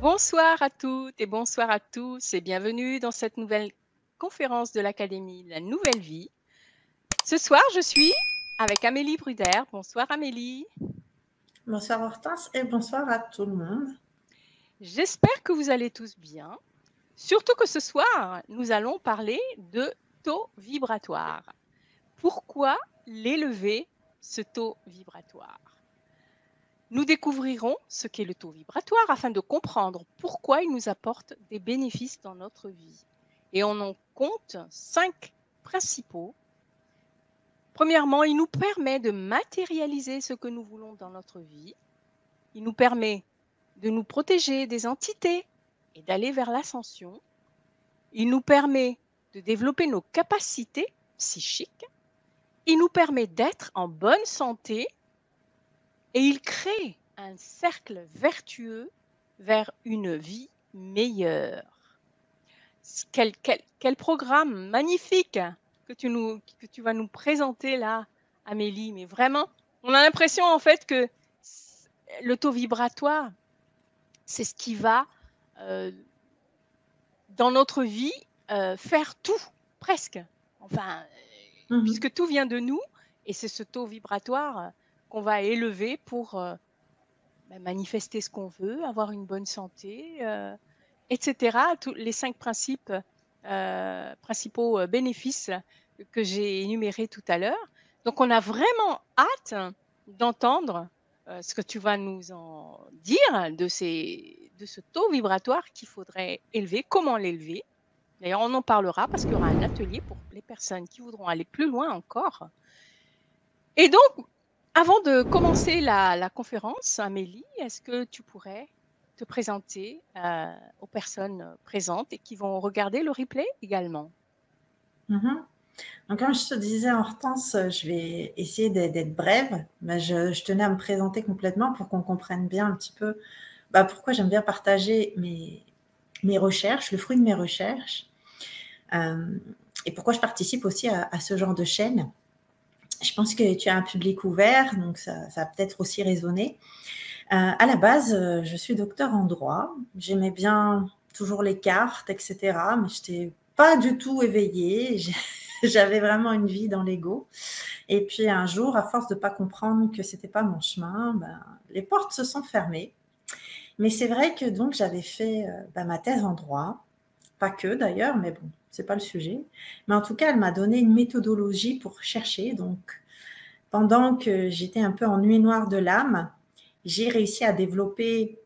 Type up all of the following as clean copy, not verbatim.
Bonsoir à toutes et bonsoir à tous et bienvenue dans cette nouvelle conférence de l'Académie La Nouvelle Vie. Ce soir, je suis avec Amélie Bruder. Bonsoir Amélie. Bonsoir Hortense et bonsoir à tout le monde. J'espère que vous allez tous bien. Surtout que ce soir, nous allons parler de taux vibratoire. Pourquoi l'élever, ce taux vibratoire? Nous découvrirons ce qu'est le taux vibratoire afin de comprendre pourquoi il nous apporte des bénéfices dans notre vie. Et on en compte 5 principaux. Premièrement, il nous permet de matérialiser ce que nous voulons dans notre vie. Il nous permet de nous protéger des entités et d'aller vers l'ascension. Il nous permet de développer nos capacités psychiques. Il nous permet d'être en bonne santé et il crée un cercle vertueux vers une vie meilleure. Quel programme magnifique que tu vas nous présenter là, Amélie. Mais vraiment, on a l'impression en fait que le taux vibratoire, c'est ce qui va dans notre vie faire tout, presque. Enfin, puisque tout vient de nous et c'est ce taux vibratoire qu'on va élever pour manifester ce qu'on veut, avoir une bonne santé, etc. Tous les 5 principaux bénéfices que j'ai énumérés tout à l'heure. Donc, on a vraiment hâte d'entendre ce que tu vas nous en dire de ce taux vibratoire qu'il faudrait élever, comment l'élever. D'ailleurs, on en parlera parce qu'il y aura un atelier pour les personnes qui voudront aller plus loin encore. Et donc, avant de commencer la conférence, Amélie, est-ce que tu pourrais te présenter aux personnes présentes et qui vont regarder le replay également? Donc, comme je te disais, Hortense, je vais essayer d'être brève, mais je tenais à me présenter complètement pour qu'on comprenne bien un petit peu pourquoi j'aime bien partager mes recherches, le fruit de mes recherches, et pourquoi je participe aussi à ce genre de chaîne. Je pense que tu as un public ouvert, donc ça va peut-être aussi résonner. À la base, je suis docteur en droit. J'aimais bien toujours les cartes, etc., mais je n'étais pas du tout éveillée. J'avais vraiment une vie dans l'ego. Et puis un jour, à force de ne pas comprendre que ce n'était pas mon chemin, les portes se sont fermées. Mais c'est vrai que donc j'avais fait ma thèse en droit, pas que d'ailleurs, mais bon, ce n'est pas le sujet. Mais en tout cas, elle m'a donné une méthodologie pour chercher. Donc, pendant que j'étais un peu en nuit noire de l'âme, j'ai réussi à développer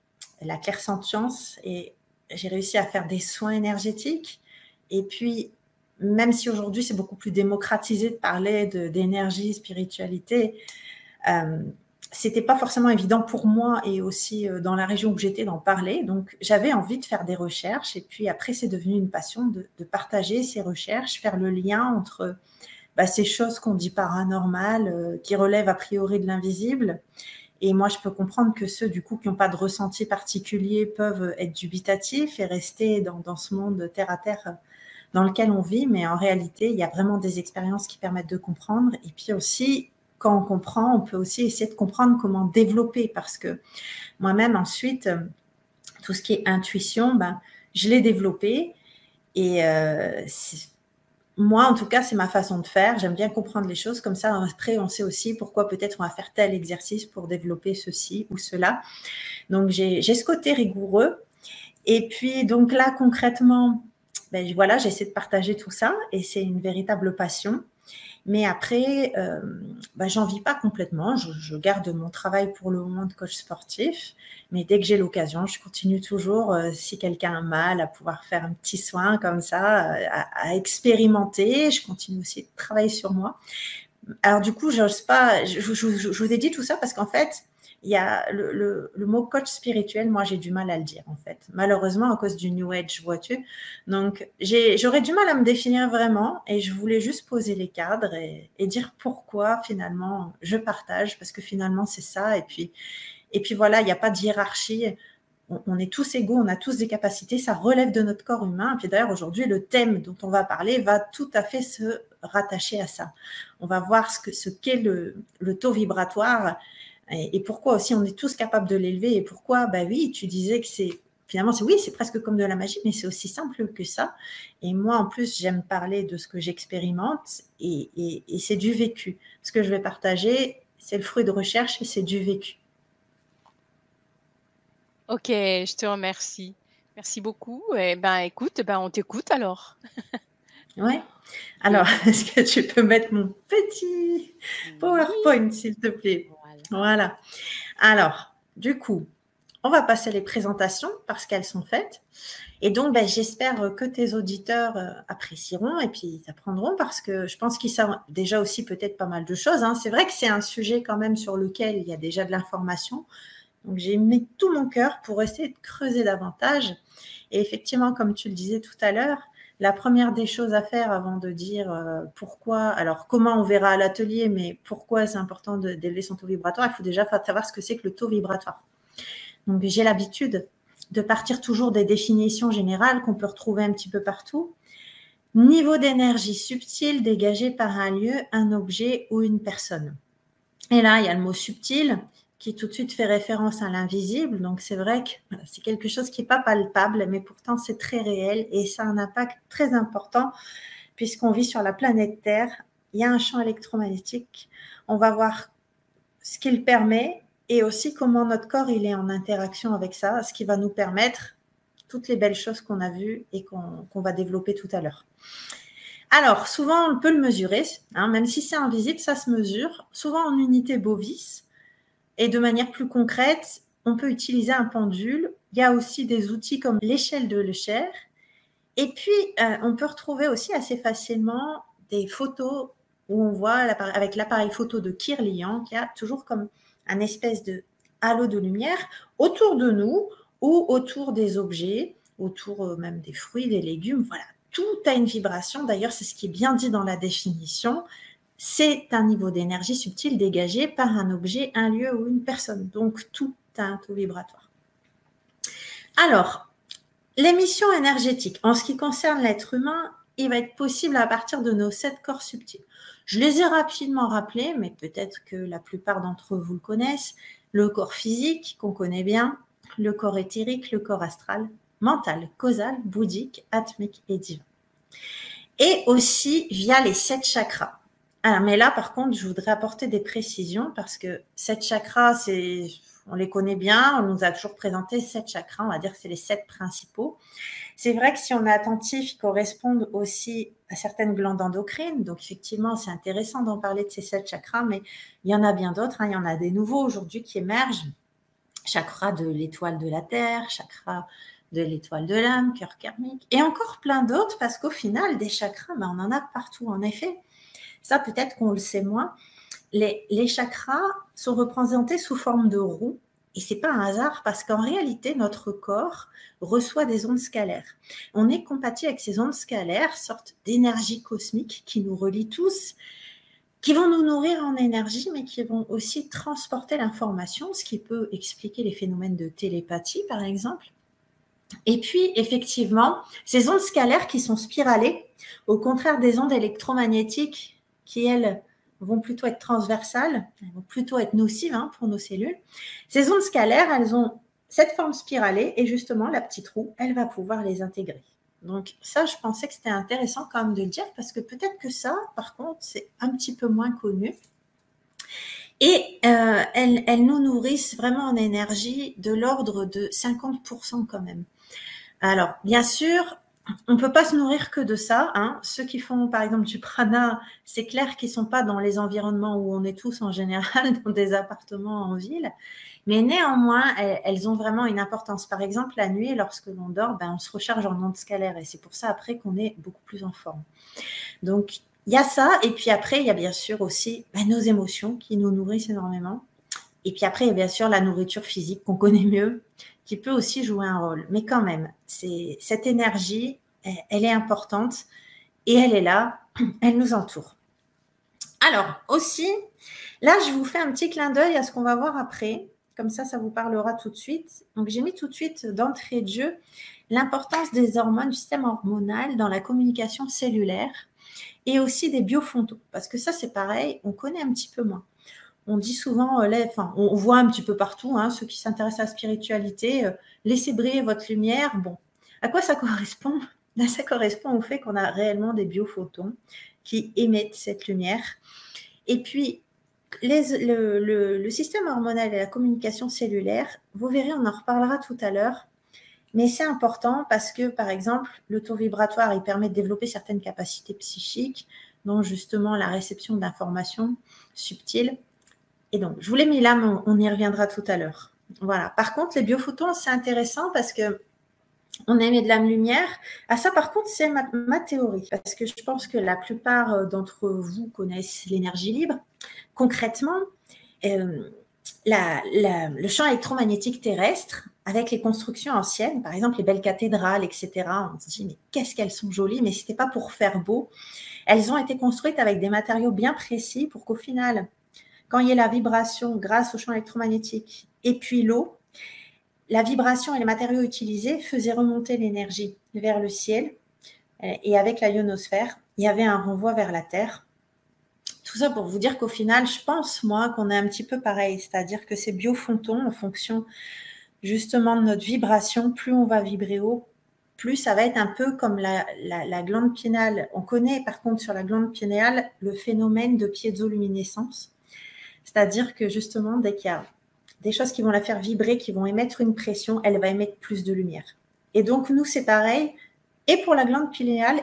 la clairsentience et j'ai réussi à faire des soins énergétiques. Et puis, même si aujourd'hui c'est beaucoup plus démocratisé de parler d'énergie, spiritualité, c'était pas forcément évident pour moi et aussi dans la région où j'étais d'en parler. Donc, j'avais envie de faire des recherches et puis après, c'est devenu une passion de partager ces recherches, faire le lien entre ces choses qu'on dit paranormales, qui relèvent a priori de l'invisible. Et moi, je peux comprendre que ceux, du coup, qui n'ont pas de ressenti particulier peuvent être dubitatifs et rester dans ce monde terre à terre dans lequel on vit. Mais en réalité, il y a vraiment des expériences qui permettent de comprendre. Et puis aussi, quand on comprend, on peut aussi essayer de comprendre comment développer. Parce que moi-même, ensuite, tout ce qui est intuition, je l'ai développé. Et moi, en tout cas, c'est ma façon de faire. J'aime bien comprendre les choses. Comme ça, après, on sait aussi pourquoi peut-être on va faire tel exercice pour développer ceci ou cela. Donc, j'ai ce côté rigoureux. Et puis, donc là, concrètement, voilà, j'essaie de partager tout ça et c'est une véritable passion. Mais après, j'en vis pas complètement. Je garde mon travail pour le moment de coach sportif. Mais dès que j'ai l'occasion, je continue toujours, si quelqu'un a mal, à pouvoir faire un petit soin comme ça, à expérimenter. Je continue aussi de travailler sur moi. Alors du coup, j'ose pas. Je vous ai dit tout ça parce qu'en fait, il y a le mot coach spirituel. Moi, j'ai du mal à le dire en fait. Malheureusement, à cause du New Age, vois-tu. Donc, j'aurais du mal à me définir vraiment. Et je voulais juste poser les cadres et dire pourquoi finalement je partage parce que finalement c'est ça. Et puis voilà, il n'y a pas de hiérarchie. On est tous égaux, on a tous des capacités, ça relève de notre corps humain. Et puis d'ailleurs, aujourd'hui, le thème dont on va parler va tout à fait se rattacher à ça. On va voir ce qu'est le taux vibratoire et pourquoi aussi on est tous capables de l'élever et pourquoi, oui, tu disais que c'est finalement, oui, c'est presque comme de la magie, mais c'est aussi simple que ça. Et moi, en plus, j'aime parler de ce que j'expérimente et c'est du vécu. Ce que je vais partager, c'est le fruit de recherche et c'est du vécu. OK, je te remercie. Merci beaucoup et ben, écoute, ben, on t'écoute alors. Ouais. Oui. Alors, est-ce que tu peux mettre mon petit Oui, PowerPoint, s'il te plaît? voilà. Voilà. Alors, du coup, on va passer les présentations parce qu'elles sont faites. Et donc, ben, j'espère que tes auditeurs apprécieront et puis apprendront parce que je pense qu'ils savent déjà aussi peut-être pas mal de choses, hein. C'est vrai que c'est un sujet quand même sur lequel il y a déjà de l'information. Donc, j'ai mis tout mon cœur pour essayer de creuser davantage. Et effectivement, comme tu le disais tout à l'heure, la première des choses à faire avant de dire pourquoi, alors comment on verra à l'atelier, mais pourquoi c'est important d'élever son taux vibratoire, il faut déjà savoir ce que c'est que le taux vibratoire. Donc, j'ai l'habitude de partir toujours des définitions générales qu'on peut retrouver un petit peu partout. Niveau d'énergie subtile dégagé par un lieu, un objet ou une personne. Et là, il y a le mot subtil qui tout de suite fait référence à l'invisible. Donc, c'est vrai que c'est quelque chose qui n'est pas palpable, mais pourtant c'est très réel et ça a un impact très important puisqu'on vit sur la planète Terre. Il y a un champ électromagnétique. On va voir ce qu'il permet et aussi comment notre corps il est en interaction avec ça, ce qui va nous permettre toutes les belles choses qu'on a vues et qu'on va développer tout à l'heure. Alors, souvent, on peut le mesurer, hein, même si c'est invisible, ça se mesure, souvent en unité bovis. Et de manière plus concrète, on peut utiliser un pendule. Il y a aussi des outils comme l'échelle de Lecher. Et puis, on peut retrouver aussi assez facilement des photos où on voit avec l'appareil photo de Kirlian qu'il y a toujours comme un espèce de halo de lumière autour de nous ou autour des objets, autour même des fruits, des légumes. Voilà, tout a une vibration. D'ailleurs, c'est ce qui est bien dit dans la définition. C'est un niveau d'énergie subtile dégagé par un objet, un lieu ou une personne. Donc, tout a un taux vibratoire. Alors, l'émission énergétique, en ce qui concerne l'être humain, il va être possible à partir de nos 7 corps subtils. Je les ai rapidement rappelés, mais peut-être que la plupart d'entre vous le connaissent. Le corps physique, qu'on connaît bien, le corps éthérique, le corps astral, mental, causal, bouddhique, atmique et divin. Et aussi via les 7 chakras. Alors, mais là, par contre, je voudrais apporter des précisions parce que 7 chakras, on les connaît bien, on nous a toujours présenté 7 chakras, on va dire que c'est les 7 principaux. C'est vrai que si on est attentif, ils correspondent aussi à certaines glandes endocrines. Donc, effectivement, c'est intéressant d'en parler de ces 7 chakras, mais il y en a bien d'autres, hein. Il y en a des nouveaux aujourd'hui qui émergent. Chakra de l'étoile de la Terre, chakra de l'étoile de l'âme, cœur karmique, et encore plein d'autres, parce qu'au final, des chakras, on en a partout, en effet. Ça, peut-être qu'on le sait moins. Les chakras sont représentés sous forme de roues, et c'est pas un hasard parce qu'en réalité, notre corps reçoit des ondes scalaires. On est compatible avec ces ondes scalaires, sorte d'énergie cosmique qui nous relie tous, qui vont nous nourrir en énergie, mais qui vont aussi transporter l'information, ce qui peut expliquer les phénomènes de télépathie, par exemple. Et puis, effectivement, ces ondes scalaires qui sont spiralées, au contraire des ondes électromagnétiques qui, elles, vont plutôt être transversales, elles vont plutôt être nocives pour nos cellules. Ces ondes scalaires, elles ont cette forme spiralée et justement, la petite roue, elle va pouvoir les intégrer. Donc ça, je pensais que c'était intéressant quand même de le dire parce que peut-être que ça, par contre, c'est un petit peu moins connu. Et elles nous nourrissent vraiment en énergie de l'ordre de 50% quand même. Alors, bien sûr, on ne peut pas se nourrir que de ça. Ceux qui font, par exemple, du prana, c'est clair qu'ils ne sont pas dans les environnements où on est tous en général, dans des appartements en ville. Mais néanmoins, elles ont vraiment une importance. Par exemple, la nuit, lorsque l'on dort, on se recharge en ondes scalaires. Et c'est pour ça, après, qu'on est beaucoup plus en forme. Donc, il y a ça. Et puis après, il y a bien sûr aussi nos émotions qui nous nourrissent énormément. Et puis après, il y a bien sûr la nourriture physique qu'on connaît mieux, qui peut aussi jouer un rôle. Mais quand même, cette énergie, elle est importante et elle est là, elle nous entoure. Alors aussi, là, je vous fais un petit clin d'œil à ce qu'on va voir après. Comme ça vous parlera tout de suite. Donc, j'ai mis tout de suite d'entrée de jeu l'importance des hormones, du système hormonal dans la communication cellulaire et aussi des biophotons. Parce que ça, c'est pareil, on connaît un petit peu moins. on dit souvent, on voit un petit peu partout, hein, ceux qui s'intéressent à la spiritualité, laissez briller votre lumière. Bon, à quoi ça correspond? Ça correspond au fait qu'on a réellement des biophotons qui émettent cette lumière. Et puis, le système hormonal et la communication cellulaire, vous verrez, on en reparlera tout à l'heure, mais c'est important parce que, par exemple, le taux vibratoire, il permet de développer certaines capacités psychiques, dont justement la réception d'informations subtiles. Et donc, je vous l'ai mis là, mais on y reviendra tout à l'heure. Voilà. Par contre, les biophotons, c'est intéressant parce que on émet de la lumière. Ah, ça, par contre, c'est ma théorie, parce que je pense que la plupart d'entre vous connaissent l'énergie libre. Concrètement, le champ électromagnétique terrestre, avec les constructions anciennes, par exemple les belles cathédrales, etc., on se dit, mais qu'est-ce qu'elles sont jolies, mais ce n'était pas pour faire beau. Elles ont été construites avec des matériaux bien précis pour qu'au final, quand il y ait la vibration grâce au champ électromagnétique et puis l'eau, la vibration et les matériaux utilisés faisaient remonter l'énergie vers le ciel. Et avec la ionosphère, il y avait un renvoi vers la Terre. Tout ça pour vous dire qu'au final, je pense, moi, qu'on est un petit peu pareil. C'est-à-dire que ces biophotons, en fonction justement de notre vibration, plus on va vibrer haut, plus ça va être un peu comme la glande pinéale. On connaît par contre sur la glande pinéale le phénomène de piézoluminescence. C'est-à-dire que justement, dès qu'il y a des choses qui vont la faire vibrer, qui vont émettre une pression, elle va émettre plus de lumière. Et donc, nous, c'est pareil, et pour la glande pinéale,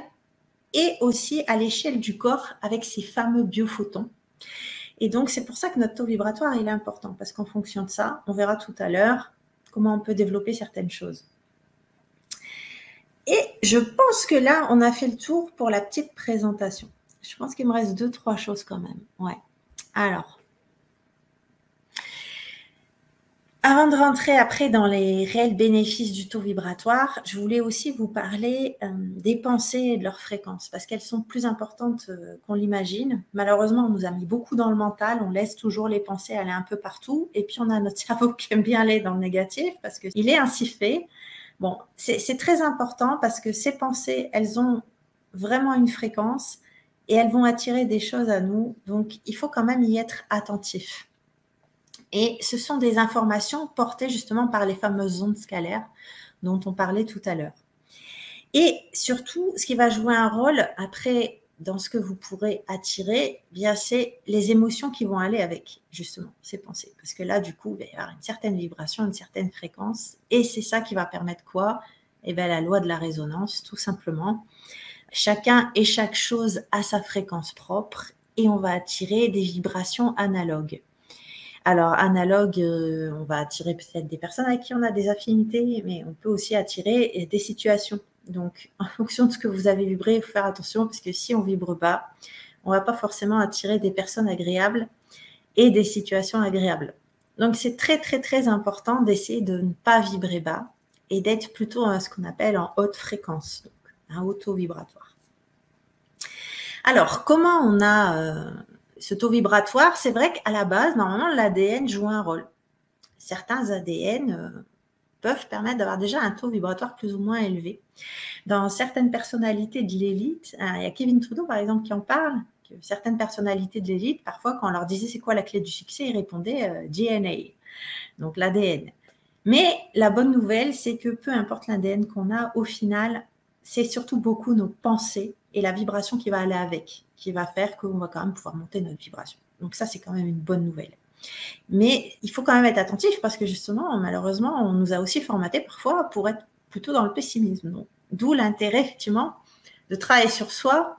et aussi à l'échelle du corps avec ces fameux biophotons. Et donc, c'est pour ça que notre taux vibratoire, il est important, parce qu'en fonction de ça, on verra tout à l'heure comment on peut développer certaines choses. Et je pense que là, on a fait le tour pour la petite présentation. Je pense qu'il me reste 2-3 choses quand même. Ouais. Alors, avant de rentrer après dans les réels bénéfices du taux vibratoire, je voulais aussi vous parler des pensées et de leurs fréquences, parce qu'elles sont plus importantes qu'on l'imagine. Malheureusement, on nous a mis beaucoup dans le mental, on laisse toujours les pensées aller un peu partout, et puis on a notre cerveau qui aime bien aller dans le négatif, parce qu'il est ainsi fait. Bon, c'est très important, parce que ces pensées, elles ont vraiment une fréquence, et elles vont attirer des choses à nous, donc il faut quand même y être attentif. Et ce sont des informations portées justement par les fameuses ondes scalaires dont on parlait tout à l'heure. Et surtout, ce qui va jouer un rôle après dans ce que vous pourrez attirer, bien c'est les émotions qui vont aller avec justement ces pensées. Parce que là, du coup, il va y avoir une certaine vibration, une certaine fréquence. Et c'est ça qui va permettre quoi? Eh bien, la loi de la résonance, tout simplement. Chacun et chaque chose a sa fréquence propre et on va attirer des vibrations analogues. Alors, analogue, on va attirer peut-être des personnes avec qui on a des affinités, mais on peut aussi attirer des situations. Donc, en fonction de ce que vous avez vibré, il faut faire attention, parce que si on ne vibre pas, on ne va pas forcément attirer des personnes agréables et des situations agréables. Donc, c'est très, très, très important d'essayer de ne pas vibrer bas et d'être plutôt à ce qu'on appelle en haute fréquence, donc un haut taux vibratoire. Alors, comment on a ce taux vibratoire? C'est vrai qu'à la base, normalement, l'ADN joue un rôle. Certains ADN peuvent permettre d'avoir déjà un taux vibratoire plus ou moins élevé. Dans certaines personnalités de l'élite, il y a Kevin Trudeau, par exemple, qui en parle, que certaines personnalités de l'élite, parfois, quand on leur disait c'est quoi la clé du succès, ils répondaient DNA, donc l'ADN. Mais la bonne nouvelle, c'est que peu importe l'ADN qu'on a, au final, c'est surtout beaucoup nos pensées et la vibration qui va aller avec, qui va faire qu'on va quand même pouvoir monter notre vibration. Donc ça, c'est quand même une bonne nouvelle. Mais il faut quand même être attentif, parce que justement, malheureusement, on nous a aussi formaté parfois pour être plutôt dans le pessimisme. D'où l'intérêt, effectivement, de travailler sur soi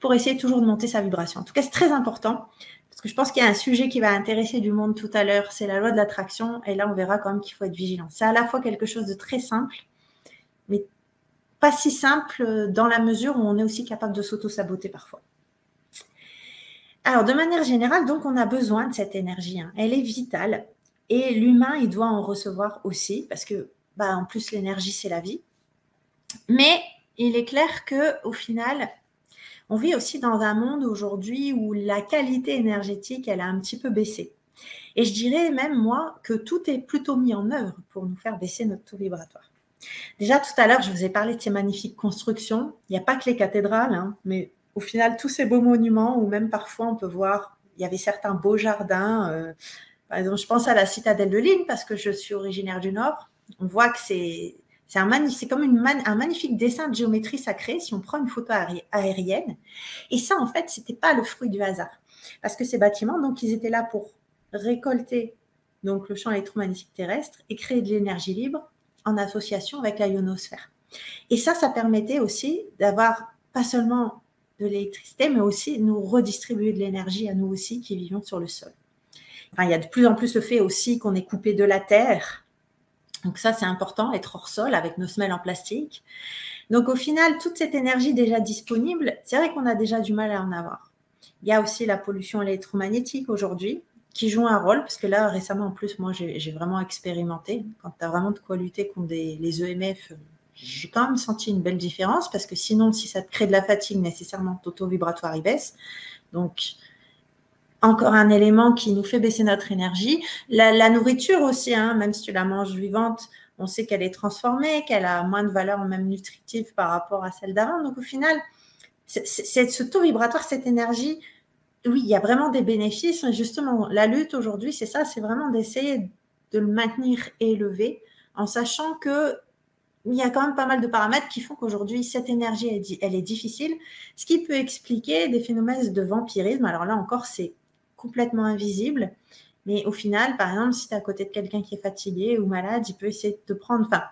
pour essayer toujours de monter sa vibration. En tout cas, c'est très important, parce que je pense qu'il y a un sujet qui va intéresser du monde tout à l'heure, c'est la loi de l'attraction, et là, on verra quand même qu'il faut être vigilant. C'est à la fois quelque chose de très simple, mais pas si simple dans la mesure où on est aussi capable de s'auto-saboter parfois. Alors, de manière générale, donc, on a besoin de cette énergie. Elle est vitale, et l'humain, il doit en recevoir aussi, parce que, en plus, l'énergie, c'est la vie. Mais il est clair qu'au final, on vit aussi dans un monde aujourd'hui où la qualité énergétique, elle a un petit peu baissé. Et je dirais même, moi, que tout est plutôt mis en œuvre pour nous faire baisser notre taux vibratoire. Déjà, tout à l'heure, je vous ai parlé de ces magnifiques constructions. Il n'y a pas que les cathédrales, mais au final, tous ces beaux monuments, où même parfois on peut voir il y avait certains beaux jardins. Par exemple, je pense à la citadelle de Lille parce que je suis originaire du Nord. On voit que c'est comme un magnifique dessin de géométrie sacrée si on prend une photo aérienne. Et ça, en fait, c'était pas le fruit du hasard. Parce que ces bâtiments, donc, ils étaient là pour récolter donc, le champ électromagnétique terrestre et créer de l'énergie libre en association avec la ionosphère. Et ça permettait aussi d'avoir pas seulement de l'électricité, mais aussi nous redistribuer de l'énergie à nous aussi qui vivons sur le sol. Enfin, il y a de plus en plus le fait aussi qu'on est coupé de la terre. Donc ça, c'est important, être hors sol avec nos semelles en plastique. Donc au final, toute cette énergie déjà disponible, c'est vrai qu'on a déjà du mal à en avoir. Il y a aussi la pollution électromagnétique aujourd'hui qui joue un rôle, parce que là, récemment, en plus, moi, j'ai vraiment expérimenté. Quand tu as vraiment de quoi lutter contre les EMF, j'ai quand même senti une belle différence, parce que sinon, si ça te crée de la fatigue, nécessairement, ton taux vibratoire, il baisse. Donc, encore un élément qui nous fait baisser notre énergie. La nourriture aussi, hein, même si tu la manges vivante, on sait qu'elle est transformée, qu'elle a moins de valeur même nutritive par rapport à celle d'avant. Donc, au final, ce taux vibratoire, cette énergie, oui, il y a vraiment des bénéfices. Justement, la lutte aujourd'hui, c'est ça, c'est vraiment d'essayer de le maintenir élevé en sachant que il y a quand même pas mal de paramètres qui font qu'aujourd'hui, cette énergie, elle est difficile, ce qui peut expliquer des phénomènes de vampirisme. Alors là encore, c'est complètement invisible, mais au final, par exemple, si tu es à côté de quelqu'un qui est fatigué ou malade, il peut essayer de te prendre, enfin,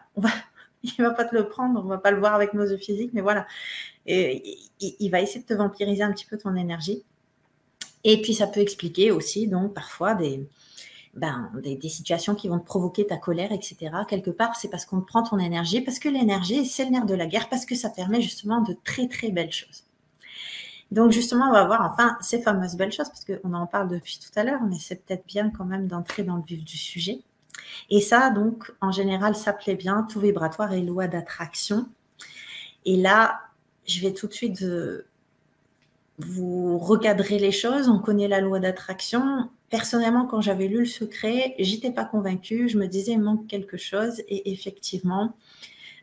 il ne va pas te le prendre, on ne va pas le voir avec nos yeux physiques, mais voilà, et il va essayer de te vampiriser un petit peu ton énergie. Et puis, ça peut expliquer aussi, donc, parfois des situations qui vont te provoquer ta colère, etc. Quelque part, c'est parce qu'on te prend ton énergie, parce que l'énergie, c'est le nerf de la guerre, parce que ça permet justement de très, très belles choses. Donc, justement, on va voir enfin ces fameuses belles choses, parce qu'on en parle depuis tout à l'heure, mais c'est peut-être bien quand même d'entrer dans le vif du sujet. Et ça, donc, en général, ça plaît bien, taux vibratoire et loi d'attraction. Et là, je vais tout de suite vous recadrer les choses. On connaît la loi d'attraction. Personnellement, quand j'avais lu Le Secret, j'étais pas convaincue. Je me disais, il manque quelque chose. Et effectivement,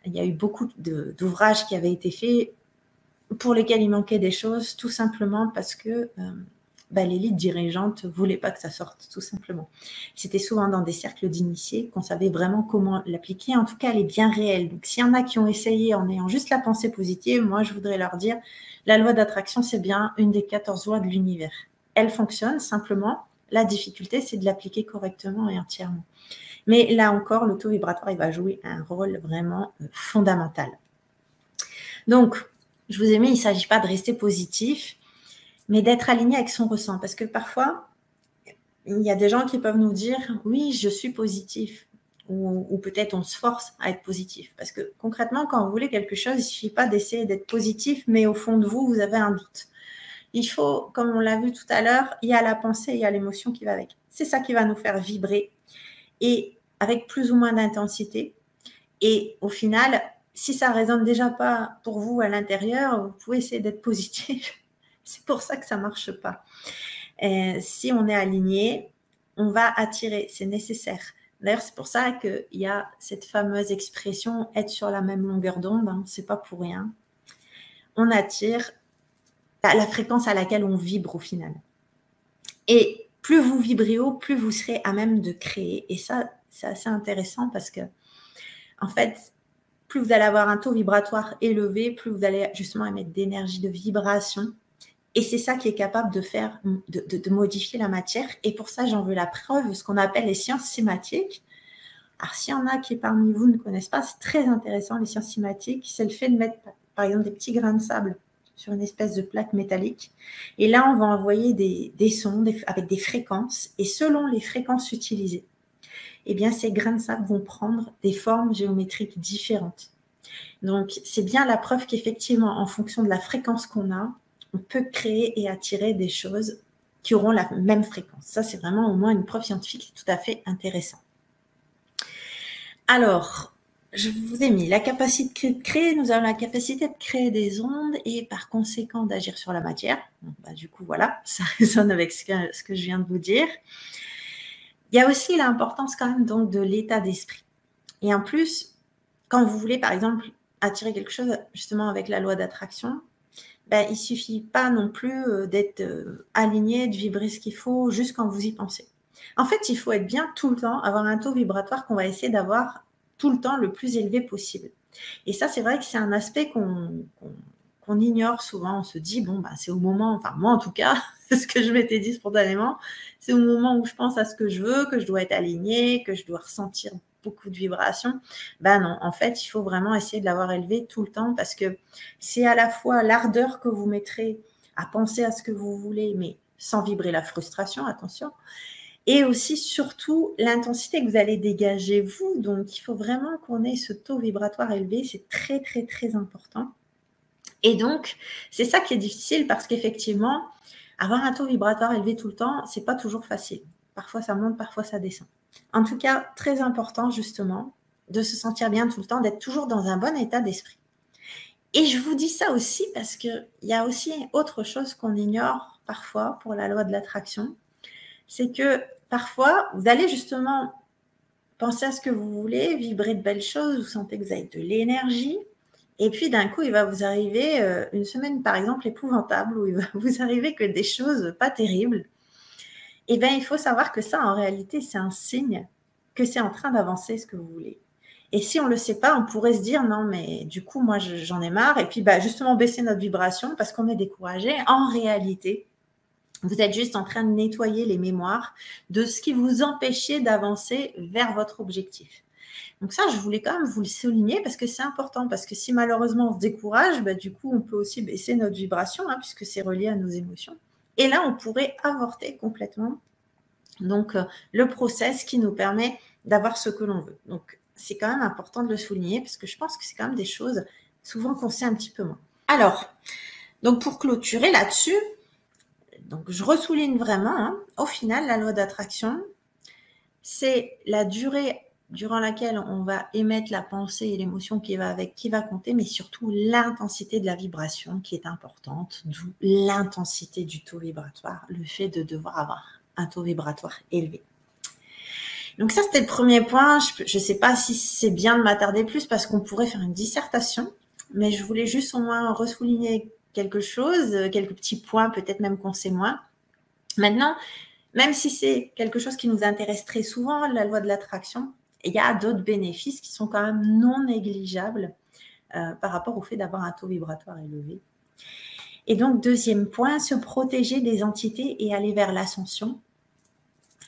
il y a eu beaucoup d'ouvrages qui avaient été faits pour lesquels il manquait des choses, tout simplement parce que l'élite dirigeante ne voulait pas que ça sorte, tout simplement. C'était souvent dans des cercles d'initiés qu'on savait vraiment comment l'appliquer. En tout cas, elle est bien réelle. Donc, s'il y en a qui ont essayé en ayant juste la pensée positive, moi, je voudrais leur dire, la loi d'attraction, c'est bien une des 14 lois de l'univers. Elle fonctionne simplement. La difficulté, c'est de l'appliquer correctement et entièrement. Mais là encore, le taux vibratoire, il va jouer un rôle vraiment fondamental. Donc, je vous ai mis, il ne s'agit pas de rester positif, mais d'être aligné avec son ressent. Parce que parfois, il y a des gens qui peuvent nous dire « oui, je suis positif » ou peut-être on se force à être positif. Parce que concrètement, quand vous voulez quelque chose, il ne suffit pas d'essayer d'être positif, mais au fond de vous, vous avez un doute. Il faut, comme on l'a vu tout à l'heure, il y a la pensée, il y a l'émotion qui va avec. C'est ça qui va nous faire vibrer et avec plus ou moins d'intensité. Et au final, si ça ne résonne déjà pas pour vous à l'intérieur, vous pouvez essayer d'être positif. C'est pour ça que ça ne marche pas. Si on est aligné, on va attirer, c'est nécessaire. D'ailleurs, c'est pour ça qu'il y a cette fameuse expression « être sur la même longueur d'onde hein, », c'est pas pour rien. On attire la fréquence à laquelle on vibre au final. Et plus vous vibrez haut, plus vous serez à même de créer. Et ça, c'est assez intéressant parce que, en fait, plus vous allez avoir un taux vibratoire élevé, plus vous allez justement émettre d'énergie, de vibration. Et c'est ça qui est capable de faire, de modifier la matière. Et pour ça, j'en veux la preuve, ce qu'on appelle les sciences cymatiques. Alors, s'il y en a qui parmi vous ne connaissent pas, c'est très intéressant, les sciences cymatiques. C'est le fait de mettre, par exemple, des petits grains de sable sur une espèce de plaque métallique. Et là, on va envoyer des sons avec des fréquences. Et selon les fréquences utilisées, eh bien, ces grains de sable vont prendre des formes géométriques différentes. Donc, c'est bien la preuve qu'effectivement, en fonction de la fréquence qu'on a, on peut créer et attirer des choses qui auront la même fréquence. Ça, c'est vraiment au moins une preuve scientifique tout à fait intéressante. Alors, je vous ai mis la capacité de créer, nous avons la capacité de créer des ondes et par conséquent d'agir sur la matière. Donc, du coup, voilà, ça résonne avec ce que je viens de vous dire. Il y a aussi l'importance quand même donc de l'état d'esprit. Et en plus, quand vous voulez, par exemple, attirer quelque chose justement avec la loi d'attraction, ben, il ne suffit pas non plus d'être aligné, de vibrer ce qu'il faut juste quand vous y pensez. En fait, il faut être bien tout le temps, avoir un taux vibratoire qu'on va essayer d'avoir tout le temps le plus élevé possible. Et ça, c'est vrai que c'est un aspect qu'on ignore souvent. On se dit, bon, bah, c'est au moment, enfin moi en tout cas, c'est ce que je m'étais dit spontanément, c'est au moment où je pense à ce que je veux, que je dois être alignée, que je dois ressentir beaucoup de vibrations. Ben non, en fait, il faut vraiment essayer de l'avoir élevé tout le temps parce que c'est à la fois l'ardeur que vous mettrez à penser à ce que vous voulez, mais sans vibrer la frustration, attention, et aussi surtout l'intensité que vous allez dégager vous. Donc, il faut vraiment qu'on ait ce taux vibratoire élevé, c'est très, très, très important. Et donc, c'est ça qui est difficile parce qu'effectivement, avoir un taux vibratoire élevé tout le temps, c'est pas toujours facile. Parfois, ça monte, parfois, ça descend. En tout cas, très important, justement, de se sentir bien tout le temps, d'être toujours dans un bon état d'esprit. Et je vous dis ça aussi parce qu'il y a aussi autre chose qu'on ignore parfois pour la loi de l'attraction. C'est que parfois, vous allez justement penser à ce que vous voulez, vibrer de belles choses, vous sentez que vous avez de l'énergie. Et puis d'un coup, il va vous arriver une semaine, par exemple, épouvantable, où il va vous arriver que des choses pas terribles. Et bien, il faut savoir que ça, en réalité, c'est un signe que c'est en train d'avancer ce que vous voulez. Et si on ne le sait pas, on pourrait se dire, non, mais du coup, moi, j'en ai marre. Et puis, bah, justement, baisser notre vibration parce qu'on est découragé. En réalité, vous êtes juste en train de nettoyer les mémoires de ce qui vous empêchait d'avancer vers votre objectif. Donc ça, je voulais quand même vous le souligner parce que c'est important. Parce que si malheureusement on se décourage, bah, du coup, on peut aussi baisser notre vibration puisque c'est relié à nos émotions. Et là, on pourrait avorter complètement donc le process qui nous permet d'avoir ce que l'on veut. Donc, c'est quand même important de le souligner parce que je pense que c'est quand même des choses souvent qu'on sait un petit peu moins. Alors, donc pour clôturer là-dessus, donc je ressouligne vraiment, au final, la loi d'attraction, c'est la durée durant laquelle on va émettre la pensée et l'émotion qui va avec, qui va compter, mais surtout l'intensité de la vibration qui est importante, d'où l'intensité du taux vibratoire, le fait de devoir avoir un taux vibratoire élevé. Donc ça, c'était le premier point. Je ne sais pas si c'est bien de m'attarder plus parce qu'on pourrait faire une dissertation, mais je voulais juste au moins ressouligner quelque chose, quelques petits points, peut-être même qu'on sait moins. Maintenant, même si c'est quelque chose qui nous intéresse très souvent, la loi de l'attraction, il y a d'autres bénéfices qui sont quand même non négligeables par rapport au fait d'avoir un taux vibratoire élevé. Et donc, deuxième point, se protéger des entités et aller vers l'ascension.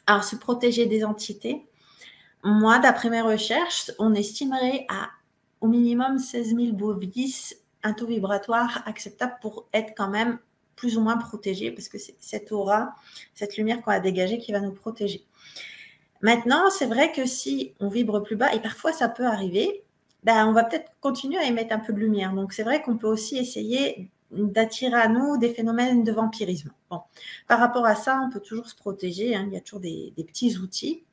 Alors, se protéger des entités, moi, d'après mes recherches, on estimerait à au minimum 16 000 bovis un taux vibratoire acceptable pour être quand même plus ou moins protégé, parce que c'est cette aura, cette lumière qu'on a dégagée qui va nous protéger. Maintenant, c'est vrai que si on vibre plus bas, et parfois ça peut arriver, ben, on va peut-être continuer à émettre un peu de lumière. Donc, c'est vrai qu'on peut aussi essayer d'attirer à nous des phénomènes de vampirisme. Bon, par rapport à ça, on peut toujours se protéger. Il y a toujours des petits outils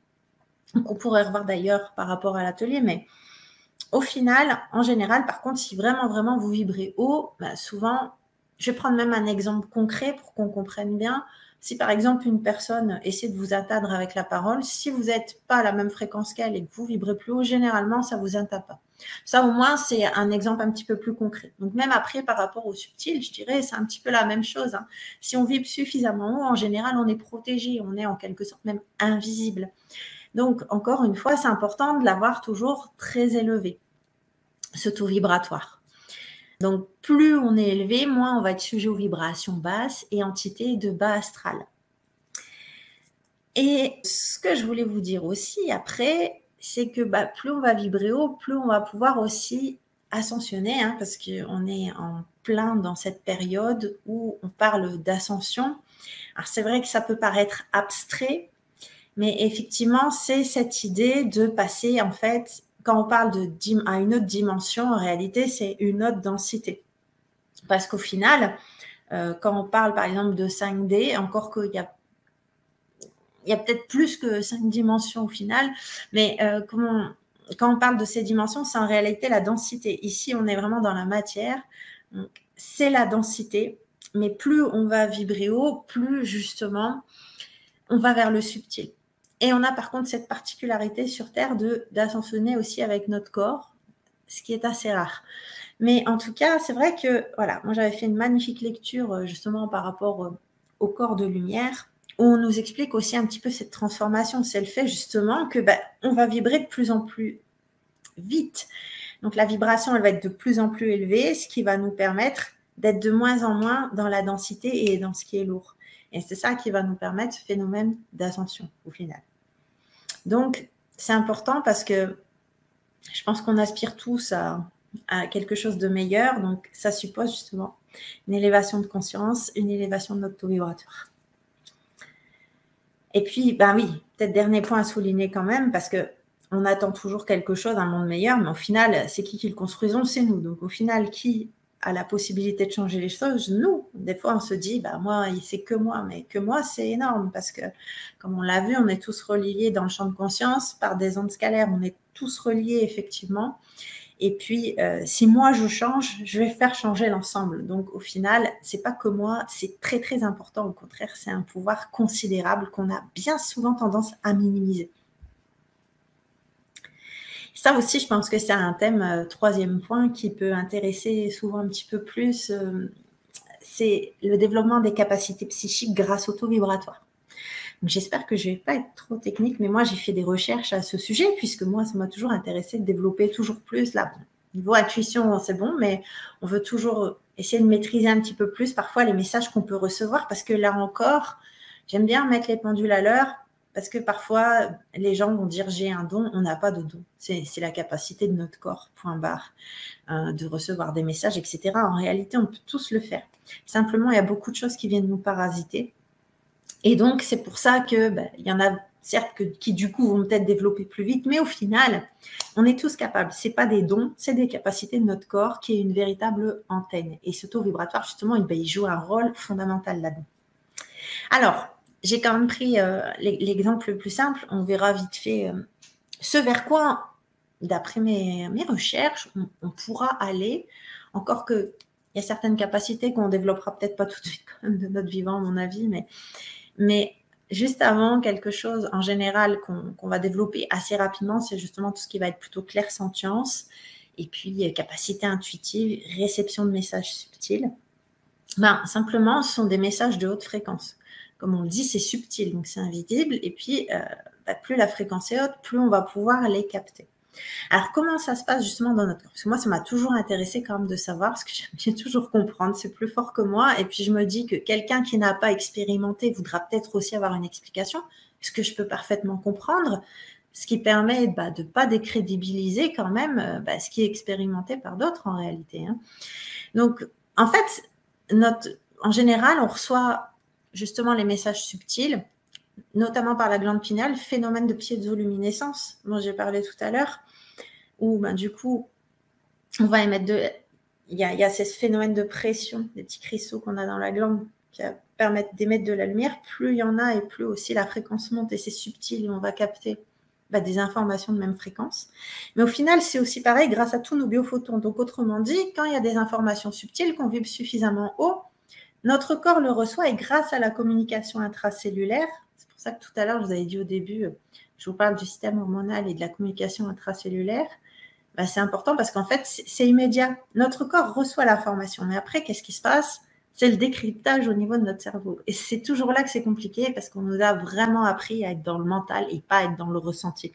qu'on pourrait revoir d'ailleurs par rapport à l'atelier. Mais au final, en général, par contre, si vraiment, vraiment vous vibrez haut, ben, souvent, je vais prendre même un exemple concret pour qu'on comprenne bien. Si par exemple une personne essaie de vous atteindre avec la parole, si vous n'êtes pas à la même fréquence qu'elle et que vous vibrez plus haut, généralement, ça ne vous atteint pas. Ça, au moins, c'est un exemple un petit peu plus concret. Donc, même après, par rapport au subtil, je dirais, c'est un petit peu la même chose. Si on vibre suffisamment haut, en général, on est protégé, on est en quelque sorte même invisible. Donc, encore une fois, c'est important de l'avoir toujours très élevé, ce taux vibratoire. Donc, plus on est élevé, moins on va être sujet aux vibrations basses et entités de bas astral. Et ce que je voulais vous dire aussi après, c'est que plus on va vibrer haut, plus on va pouvoir aussi ascensionner, parce qu'on est en plein dans cette période où on parle d'ascension. Alors, c'est vrai que ça peut paraître abstrait, mais effectivement, c'est cette idée de passer, en fait, quand on parle à une autre dimension, en réalité, c'est une autre densité. Parce qu'au final, quand on parle, par exemple, de 5D, encore qu'il y a peut-être plus que 5 dimensions au final, mais quand on parle de ces dimensions, c'est en réalité la densité. Ici, on est vraiment dans la matière. Donc, c'est la densité, mais plus on va vibrer haut, plus justement, on va vers le subtil. Et on a par contre cette particularité sur Terre d'ascensionner aussi avec notre corps. ce qui est assez rare. Mais en tout cas, c'est vrai que, voilà, moi j'avais fait une magnifique lecture justement par rapport au corps de lumière, où on nous explique aussi un petit peu cette transformation. C'est le fait justement que on va vibrer de plus en plus vite. Donc la vibration, elle va être de plus en plus élevée, ce qui va nous permettre d'être de moins en moins dans la densité et dans ce qui est lourd. Et c'est ça qui va nous permettre ce phénomène d'ascension au final. Donc c'est important parce que je pense qu'on aspire tous à quelque chose de meilleur. Donc ça suppose justement une élévation de conscience, une élévation de notre taux vibratoire. Et puis, oui, peut-être dernier point à souligner quand même, parce que on attend toujours quelque chose, un monde meilleur, mais au final, c'est qui le construisons? C'est nous. Donc, au final, qui a la possibilité de changer les choses? Nous. Des fois, on se dit, moi, c'est que moi. Mais que moi, c'est énorme parce que, comme on l'a vu, on est tous reliés dans le champ de conscience par des ondes scalaires. On est tous reliés, effectivement. Et puis, si moi, je change, je vais faire changer l'ensemble. Donc, au final, c'est pas que moi, c'est très, très important. Au contraire, c'est un pouvoir considérable qu'on a bien souvent tendance à minimiser. Ça aussi, je pense que c'est un thème, troisième point, qui peut intéresser souvent un petit peu plus. C'est le développement des capacités psychiques grâce au taux vibratoire. Donc, j'espère que je ne vais pas être trop technique, mais moi, j'ai fait des recherches à ce sujet, puisque moi, ça m'a toujours intéressé de développer toujours plus. Là, niveau intuition, c'est bon, mais on veut toujours essayer de maîtriser un petit peu plus parfois les messages qu'on peut recevoir, parce que là encore, j'aime bien mettre les pendules à l'heure, parce que parfois, les gens vont dire j'ai un don, on n'a pas de don. C'est la capacité de notre corps, point barre, de recevoir des messages, etc. En réalité, on peut tous le faire. Simplement, il y a beaucoup de choses qui viennent nous parasiter. Et donc, c'est pour ça que il y en a certes qui du coup vont peut-être développer plus vite, mais au final, on est tous capables. C'est pas des dons, c'est des capacités de notre corps qui est une véritable antenne. Et ce taux vibratoire, justement, il joue un rôle fondamental là-dedans. Alors, j'ai quand même pris l'exemple le plus simple. On verra vite fait ce vers quoi, d'après mes recherches, on pourra aller, encore que il y a certaines capacités qu'on développera peut-être pas tout de suite quand même de notre vivant, à mon avis, mais juste avant, quelque chose en général qu'on va développer assez rapidement, c'est justement tout ce qui va être plutôt clairsentience, et puis capacité intuitive, réception de messages subtils. Simplement, ce sont des messages de haute fréquence. Comme on le dit, c'est subtil, donc c'est invisible, et puis plus la fréquence est haute, plus on va pouvoir les capter. Alors, comment ça se passe justement dans notre corps? Parce que moi, ça m'a toujours intéressé quand même de savoir, parce que j'aime toujours comprendre, c'est plus fort que moi. Et puis, je me dis que quelqu'un qui n'a pas expérimenté voudra peut-être aussi avoir une explication, ce que je peux parfaitement comprendre, ce qui permet de ne pas décrédibiliser quand même ce qui est expérimenté par d'autres en réalité. Donc, en fait, en général, on reçoit justement les messages subtils, notamment par la glande pinéale, phénomène de piézoluminescence dont j'ai parlé tout à l'heure, où du coup, on va émettre il y a ces phénomènes de pression, des petits cristaux qu'on a dans la glande qui permettent d'émettre de la lumière. Plus il y en a et plus aussi la fréquence monte, et c'est subtil et on va capter des informations de même fréquence. Mais au final, c'est aussi pareil grâce à tous nos biophotons. Donc, autrement dit, quand il y a des informations subtiles qu'on vibre suffisamment haut, notre corps le reçoit, et grâce à la communication intracellulaire, c'est pour ça que tout à l'heure, je vous avais dit au début, je vous parle du système hormonal et de la communication intracellulaire, c'est important parce qu'en fait, c'est immédiat. Notre corps reçoit l'information, mais après, qu'est-ce qui se passe? C'est le décryptage au niveau de notre cerveau. Et c'est toujours là que c'est compliqué, parce qu'on nous a vraiment appris à être dans le mental et pas à être dans le ressenti.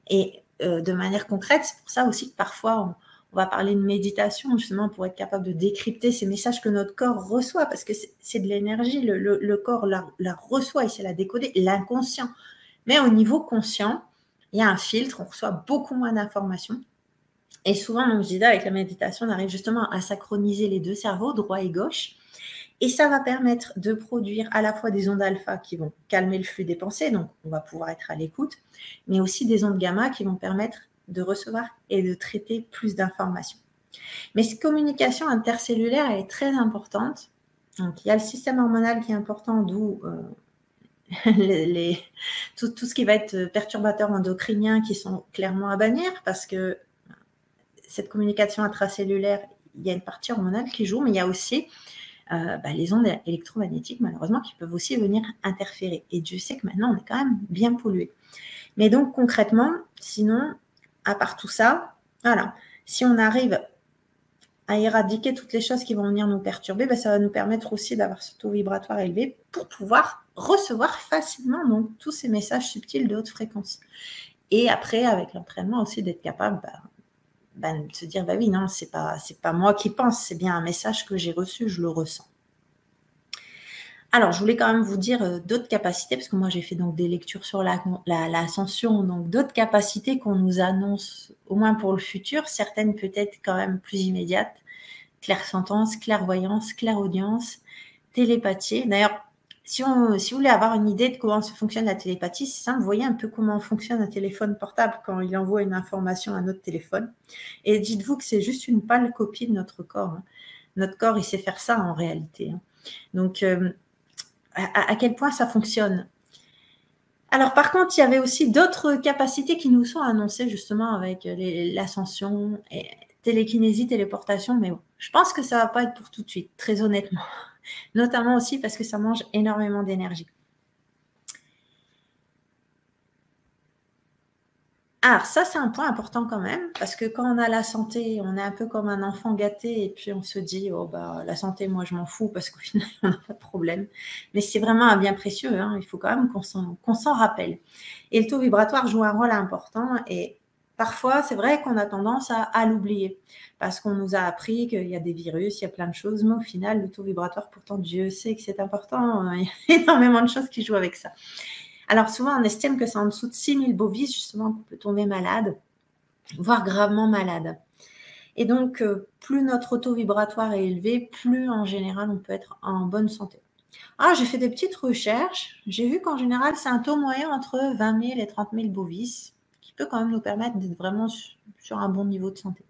Et de manière concrète, c'est pour ça aussi que parfois, on va parler de méditation, justement, pour être capable de décrypter ces messages que notre corps reçoit, parce que c'est de l'énergie, le corps la reçoit, et c'est la décoder, l'inconscient. Mais au niveau conscient, il y a un filtre, on reçoit beaucoup moins d'informations. Et souvent, donc, je disais, avec la méditation, on arrive justement à synchroniser les deux cerveaux, droit et gauche. Et ça va permettre de produire à la fois des ondes alpha qui vont calmer le flux des pensées, donc on va pouvoir être à l'écoute, mais aussi des ondes gamma qui vont permettre de recevoir et de traiter plus d'informations. Mais cette communication intercellulaire, elle est très importante. Donc, il y a le système hormonal qui est important, d'où tout ce qui va être perturbateur endocrinien qui sont clairement à bannir, parce que cette communication intracellulaire, il y a une partie hormonale qui joue, mais il y a aussi les ondes électromagnétiques, malheureusement, qui peuvent aussi venir interférer. Et Dieu sait que maintenant, on est quand même bien pollué. Mais donc, concrètement, sinon, à part tout ça, voilà, Si on arrive à éradiquer toutes les choses qui vont venir nous perturber, ça va nous permettre aussi d'avoir ce taux vibratoire élevé pour pouvoir recevoir facilement donc, tous ces messages subtils de haute fréquence. Et après, avec l'entraînement aussi, d'être capable de se dire, oui, non, c'est pas moi qui pense, c'est bien un message que j'ai reçu, je le ressens. Alors, je voulais quand même vous dire d'autres capacités, parce que moi, j'ai fait donc des lectures sur l'ascension, donc d'autres capacités qu'on nous annonce, au moins pour le futur, certaines peut-être quand même plus immédiates, clairsentence, clairvoyance, clairaudience, télépathie. D'ailleurs, si vous voulez avoir une idée de comment fonctionne la télépathie, c'est simple, vous voyez un peu comment fonctionne un téléphone portable quand il envoie une information à notre téléphone. Et dites-vous que c'est juste une pâle copie de notre corps. Hein. Notre corps, il sait faire ça en réalité. Hein. Donc, à quel point ça fonctionne. Alors, par contre, il y avait aussi d'autres capacités qui nous sont annoncées justement avec l'ascension, télékinésie, téléportation, mais bon, je pense que ça ne va pas être pour tout de suite, très honnêtement. Notamment aussi parce que ça mange énormément d'énergie. Alors, ça, c'est un point important quand même, parce que quand on a la santé, on est un peu comme un enfant gâté, et puis on se dit, la santé, moi, je m'en fous, parce qu'au final, on n'a pas de problème. Mais c'est vraiment un bien précieux, hein, il faut quand même qu'on s'en rappelle. Et le taux vibratoire joue un rôle important, et parfois, c'est vrai qu'on a tendance à l'oublier, parce qu'on nous a appris qu'il y a des virus, il y a plein de choses, mais au final, le taux vibratoire, pourtant, Dieu sait que c'est important, il y a énormément de choses qui jouent avec ça. Alors souvent, on estime que c'est en dessous de 6000 bovis, justement, qu'on peut tomber malade, voire gravement malade. Et donc, plus notre taux vibratoire est élevé, plus en général, on peut être en bonne santé. J'ai fait des petites recherches. J'ai vu qu'en général, c'est un taux moyen entre 20 000 et 30 000 bovis, qui peut quand même nous permettre d'être vraiment sur un bon niveau de santé.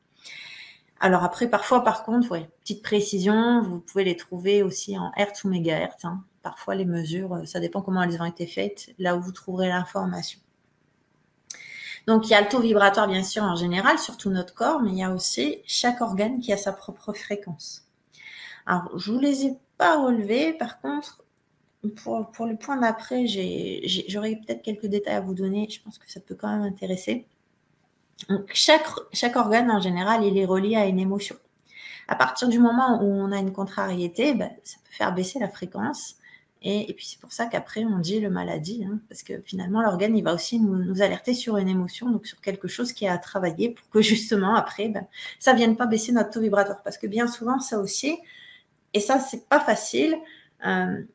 Alors après, parfois, par contre, petite précision, vous pouvez les trouver aussi en Hertz ou mégahertz. Hein. Parfois, les mesures, ça dépend comment elles ont été faites, là où vous trouverez l'information. Donc, il y a le taux vibratoire, bien sûr, en général, sur tout notre corps, mais il y a aussi chaque organe qui a sa propre fréquence. Alors, je ne vous les ai pas relevés. Par contre, pour le point d'après, j'aurais peut-être quelques détails à vous donner. Je pense que ça peut quand même intéresser. Donc, chaque organe, en général, il est relié à une émotion. À partir du moment où on a une contrariété, ça peut faire baisser la fréquence. Et puis, c'est pour ça qu'après, on dit le maladie, hein, parce que finalement, l'organe, il va aussi nous alerter sur une émotion, donc sur quelque chose qui est à travailler pour que justement, après, ça ne vienne pas baisser notre taux vibratoire. Parce que bien souvent, ça aussi, et ça, c'est pas facile, il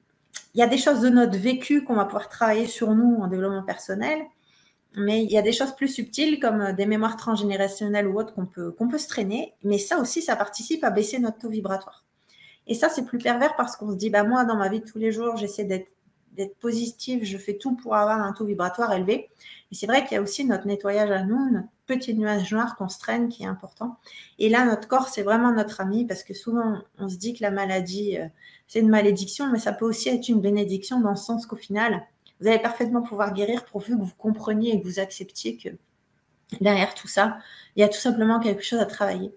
y a des choses de notre vécu qu'on va pouvoir travailler sur nous en développement personnel, mais il y a des choses plus subtiles comme des mémoires transgénérationnelles ou autres qu'on peut se traîner. Mais ça aussi, ça participe à baisser notre taux vibratoire. Et ça, c'est plus pervers parce qu'on se dit, moi, dans ma vie de tous les jours, j'essaie d'être positive, je fais tout pour avoir un taux vibratoire élevé. Et c'est vrai qu'il y a aussi notre nettoyage à nous, notre petit nuage noir qu'on se traîne qui est important. Et là, notre corps, c'est vraiment notre ami parce que souvent, on se dit que la maladie, c'est une malédiction, mais ça peut aussi être une bénédiction dans le sens qu'au final, vous allez parfaitement pouvoir guérir pourvu que vous compreniez et que vous acceptiez que derrière tout ça, il y a tout simplement quelque chose à travailler.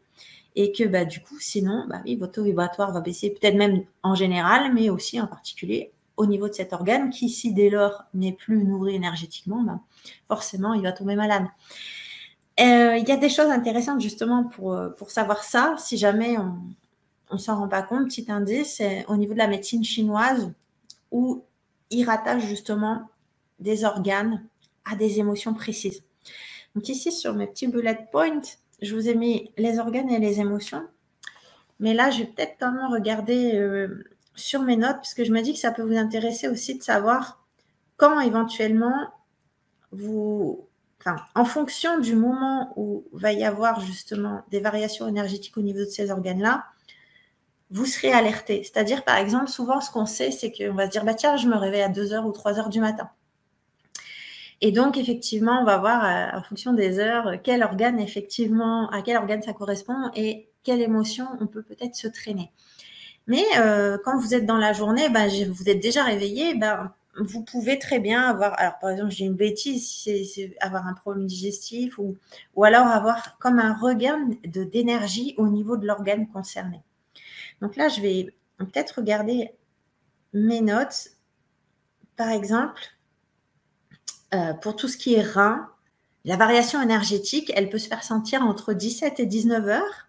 Et que du coup, sinon, oui, votre taux vibratoire va baisser, peut-être même en général, mais aussi en particulier au niveau de cet organe qui, si dès lors n'est plus nourri énergétiquement, forcément, il va tomber malade. Il y a des choses intéressantes justement pour savoir ça, si jamais on ne s'en rend pas compte. Petit indice, c'est au niveau de la médecine chinoise où ils rattachent justement des organes à des émotions précises. Donc ici, sur mes petits bullet points, je vous ai mis les organes et les émotions. Mais là, je vais peut-être quand même regarder sur mes notes, parce que je me dis que ça peut vous intéresser aussi de savoir quand éventuellement en fonction du moment où va y avoir justement des variations énergétiques au niveau de ces organes-là, vous serez alerté. C'est-à-dire, par exemple, souvent, ce qu'on sait, c'est qu'on va se dire, tiens, je me réveille à 2h ou 3h du matin. Et donc, effectivement, on va voir, en fonction des heures, à quel organe ça correspond et quelle émotion on peut peut-être se traîner. Mais quand vous êtes dans la journée, vous êtes déjà réveillé, vous pouvez très bien avoir, alors par exemple, j'ai une bêtise, c'est avoir un problème digestif ou alors avoir comme un regain d'énergie au niveau de l'organe concerné. Donc là, je vais peut-être regarder mes notes. Par exemple, pour tout ce qui est rein, La variation énergétique, elle peut se faire sentir entre 17 et 19 heures.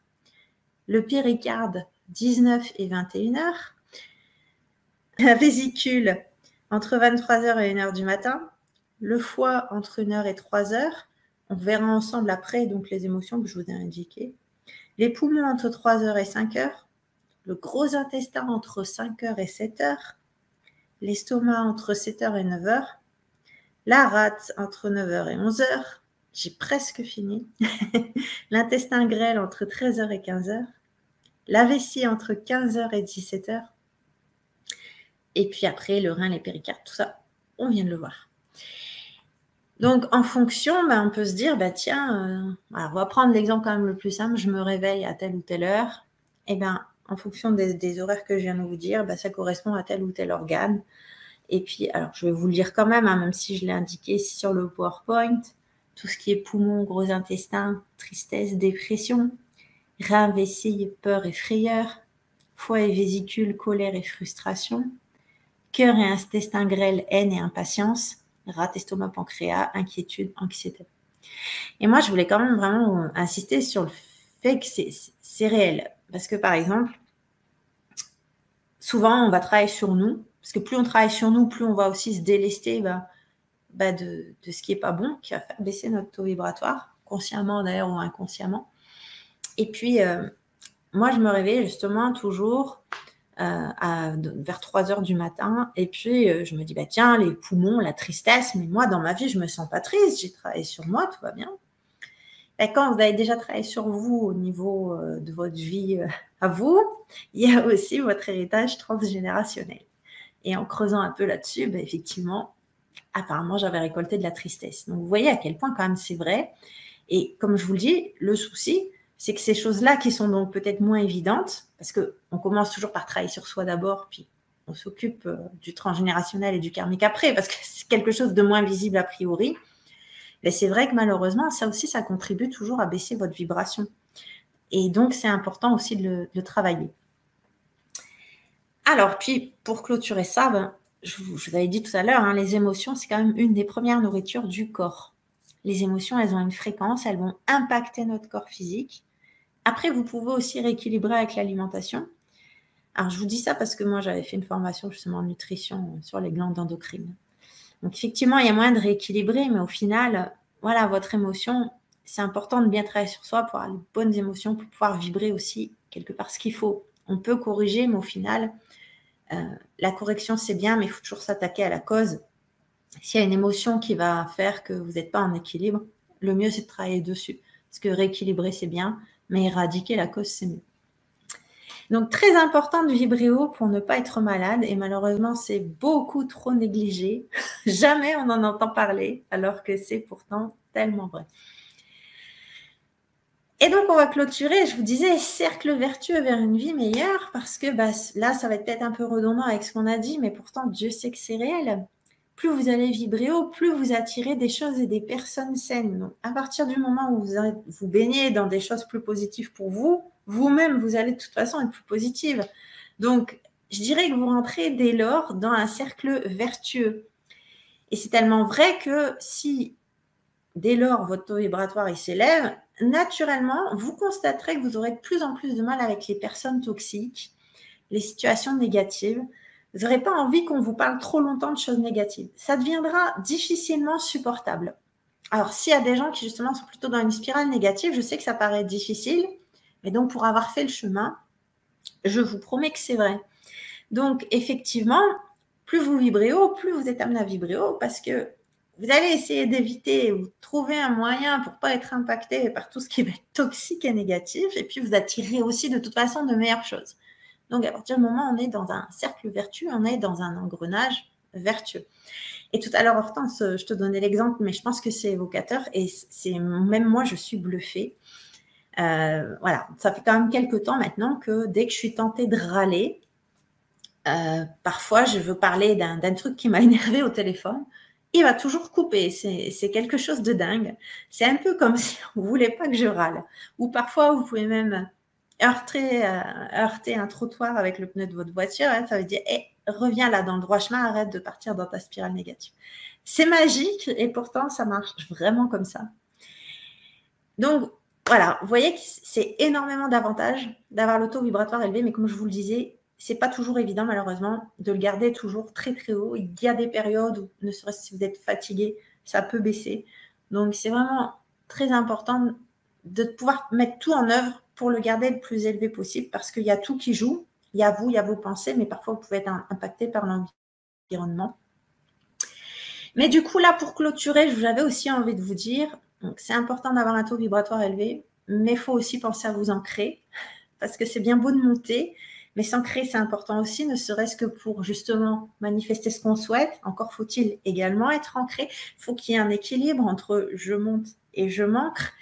Le péricarde, 19 et 21 heures. La vésicule, entre 23 heures et 1 heure du matin. Le foie, entre 1 heure et 3 heures. On verra ensemble après donc les émotions que je vous ai indiquées. Les poumons, entre 3 heures et 5 heures. Le gros intestin, entre 5 heures et 7 heures. L'estomac, entre 7 heures et 9 heures. La rate, entre 9 heures et 11 heures. J'ai presque fini. L'intestin grêle, entre 13 heures et 15 heures. La vessie, entre 15 heures et 17 heures. Et puis après, le rein, les péricardes, tout ça, on vient de le voir. Donc, en fonction, on peut se dire, tiens, alors on va prendre l'exemple quand même le plus simple, je me réveille à telle ou telle heure. Et en fonction des horaires que je viens de vous dire, ça correspond à tel ou tel organe. Et puis, alors, je vais vous le dire quand même, même si je l'ai indiqué sur le PowerPoint, tout ce qui est poumon, gros intestin, tristesse, dépression, rein, vessie, peur et frayeur, foie et vésicule, colère et frustration, cœur et intestin grêle, haine et impatience, rate, estomac, pancréas, inquiétude, anxiété. Et moi, je voulais quand même vraiment insister sur le fait que c'est réel. Parce que, par exemple, souvent, on va travailler sur nous. Parce que plus on travaille sur nous, plus on va aussi se délester de ce qui n'est pas bon, qui va faire baisser notre taux vibratoire, consciemment d'ailleurs ou inconsciemment. Et puis, moi, je me réveille justement toujours vers 3 heures du matin. Et puis, je me dis, tiens, les poumons, la tristesse. Mais moi, dans ma vie, je ne me sens pas triste. J'ai travaillé sur moi, tout va bien. Et quand vous avez déjà travaillé sur vous au niveau de votre vie à vous, il y a aussi votre héritage transgénérationnel. Et en creusant un peu là-dessus, effectivement, apparemment, j'avais récolté de la tristesse. Donc, vous voyez à quel point quand même c'est vrai. Et comme je vous le dis, le souci, c'est que ces choses-là qui sont donc peut-être moins évidentes, parce qu'on commence toujours par travailler sur soi d'abord, puis on s'occupe du transgénérationnel et du karmique après, parce que c'est quelque chose de moins visible a priori. Mais c'est vrai que malheureusement, ça aussi, ça contribue toujours à baisser votre vibration. Et donc, c'est important aussi de le travailler. Alors, puis, pour clôturer ça, je vous avais dit tout à l'heure, les émotions, c'est quand même une des premières nourritures du corps. Les émotions, elles ont une fréquence, elles vont impacter notre corps physique. Après, vous pouvez aussi rééquilibrer avec l'alimentation. Alors, je vous dis ça parce que moi, j'avais fait une formation justement en nutrition sur les glandes endocrines. Donc, effectivement, il y a moyen de rééquilibrer, mais au final, voilà, votre émotion, c'est important de bien travailler sur soi pour avoir les bonnes émotions, pour pouvoir vibrer aussi quelque part ce qu'il faut. On peut corriger, mais au final, la correction, c'est bien, mais il faut toujours s'attaquer à la cause. S'il y a une émotion qui va faire que vous n'êtes pas en équilibre, le mieux, c'est de travailler dessus. Parce que rééquilibrer, c'est bien, mais éradiquer la cause, c'est mieux. Donc, très important de vibrer haut pour ne pas être malade. Et malheureusement, c'est beaucoup trop négligé. Jamais on en entend parler, alors que c'est pourtant tellement vrai. Et donc, on va clôturer, je vous disais, cercle vertueux vers une vie meilleure, parce que là, ça va être peut-être un peu redondant avec ce qu'on a dit, mais pourtant, Dieu sait que c'est réel. Plus vous allez vibrer haut, plus vous attirez des choses et des personnes saines. Donc, à partir du moment où vous baignez dans des choses plus positives pour vous, vous-même, vous allez de toute façon être plus positive. Donc, je dirais que vous rentrez dès lors dans un cercle vertueux. Et c'est tellement vrai que si dès lors votre taux vibratoire il s'élève, naturellement, vous constaterez que vous aurez de plus en plus de mal avec les personnes toxiques, les situations négatives. Vous n'aurez pas envie qu'on vous parle trop longtemps de choses négatives. Ça deviendra difficilement supportable. Alors, s'il y a des gens qui, justement, sont plutôt dans une spirale négative, je sais que ça paraît difficile, mais donc, pour avoir fait le chemin, je vous promets que c'est vrai. Donc, effectivement, plus vous vibrez haut, plus vous êtes amené à vibrer haut, parce que vous allez essayer d'éviter ou trouver un moyen pour ne pas être impacté par tout ce qui va être toxique et négatif, et puis vous attirez aussi de toute façon de meilleures choses. Donc, à partir du moment où on est dans un cercle vertueux, on est dans un engrenage vertueux. Et tout à l'heure, Hortense, je te donnais l'exemple, mais je pense que c'est évocateur, et même moi, je suis bluffée. Voilà, ça fait quand même quelques temps maintenant que dès que je suis tentée de râler, parfois, je veux parler d'un truc qui m'a énervé au téléphone. Il va toujours couper. C'est quelque chose de dingue. C'est un peu comme si on ne voulait pas que je râle. Ou parfois, vous pouvez même heurter un trottoir avec le pneu de votre voiture. Hein, ça veut dire, reviens là dans le droit chemin, arrête de partir dans ta spirale négative. C'est magique et pourtant, ça marche vraiment comme ça. Donc, voilà, vous voyez que c'est énormément d'avantages d'avoir le taux vibratoire élevé, mais comme je vous le disais, c'est pas toujours évident, malheureusement, de le garder toujours très, très haut. Il y a des périodes où, ne serait-ce si vous êtes fatigué, ça peut baisser. Donc, c'est vraiment très important de pouvoir mettre tout en œuvre pour le garder le plus élevé possible, parce qu'il y a tout qui joue. Il y a vous, il y a vos pensées, mais parfois, vous pouvez être impacté par l'environnement. Mais du coup, là, pour clôturer, j'avais aussi envie de vous dire, c'est important d'avoir un taux vibratoire élevé, mais il faut aussi penser à vous ancrer, parce que c'est bien beau de monter, mais s'ancrer, c'est important aussi, ne serait-ce que pour justement manifester ce qu'on souhaite. Encore faut-il également être ancré. Il faut qu'il y ait un équilibre entre je monte et je m'ancre.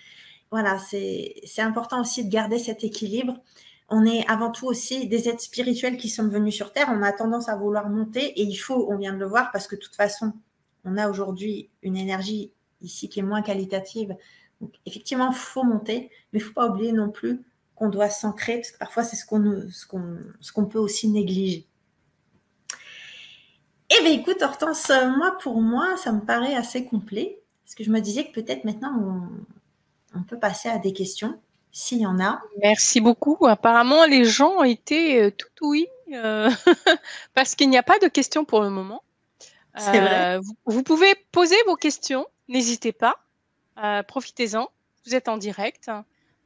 Voilà, c'est important aussi de garder cet équilibre. On est avant tout aussi des êtres spirituels qui sommes venus sur Terre. On a tendance à vouloir monter et il faut, on vient de le voir, parce que de toute façon, on a aujourd'hui une énergie ici qui est moins qualitative. Donc, effectivement, il faut monter, mais il ne faut pas oublier non plus qu'on doit s'ancrer, parce que parfois, c'est ce qu'on peut aussi négliger. Eh bien, écoute, Hortense, pour moi, ça me paraît assez complet, parce que je me disais que peut-être maintenant, on peut passer à des questions, s'il y en a. Merci beaucoup. Apparemment, les gens ont été tout oui, parce qu'il n'y a pas de questions pour le moment. C'est vrai. Vous pouvez poser vos questions, n'hésitez pas, profitez-en, vous êtes en direct.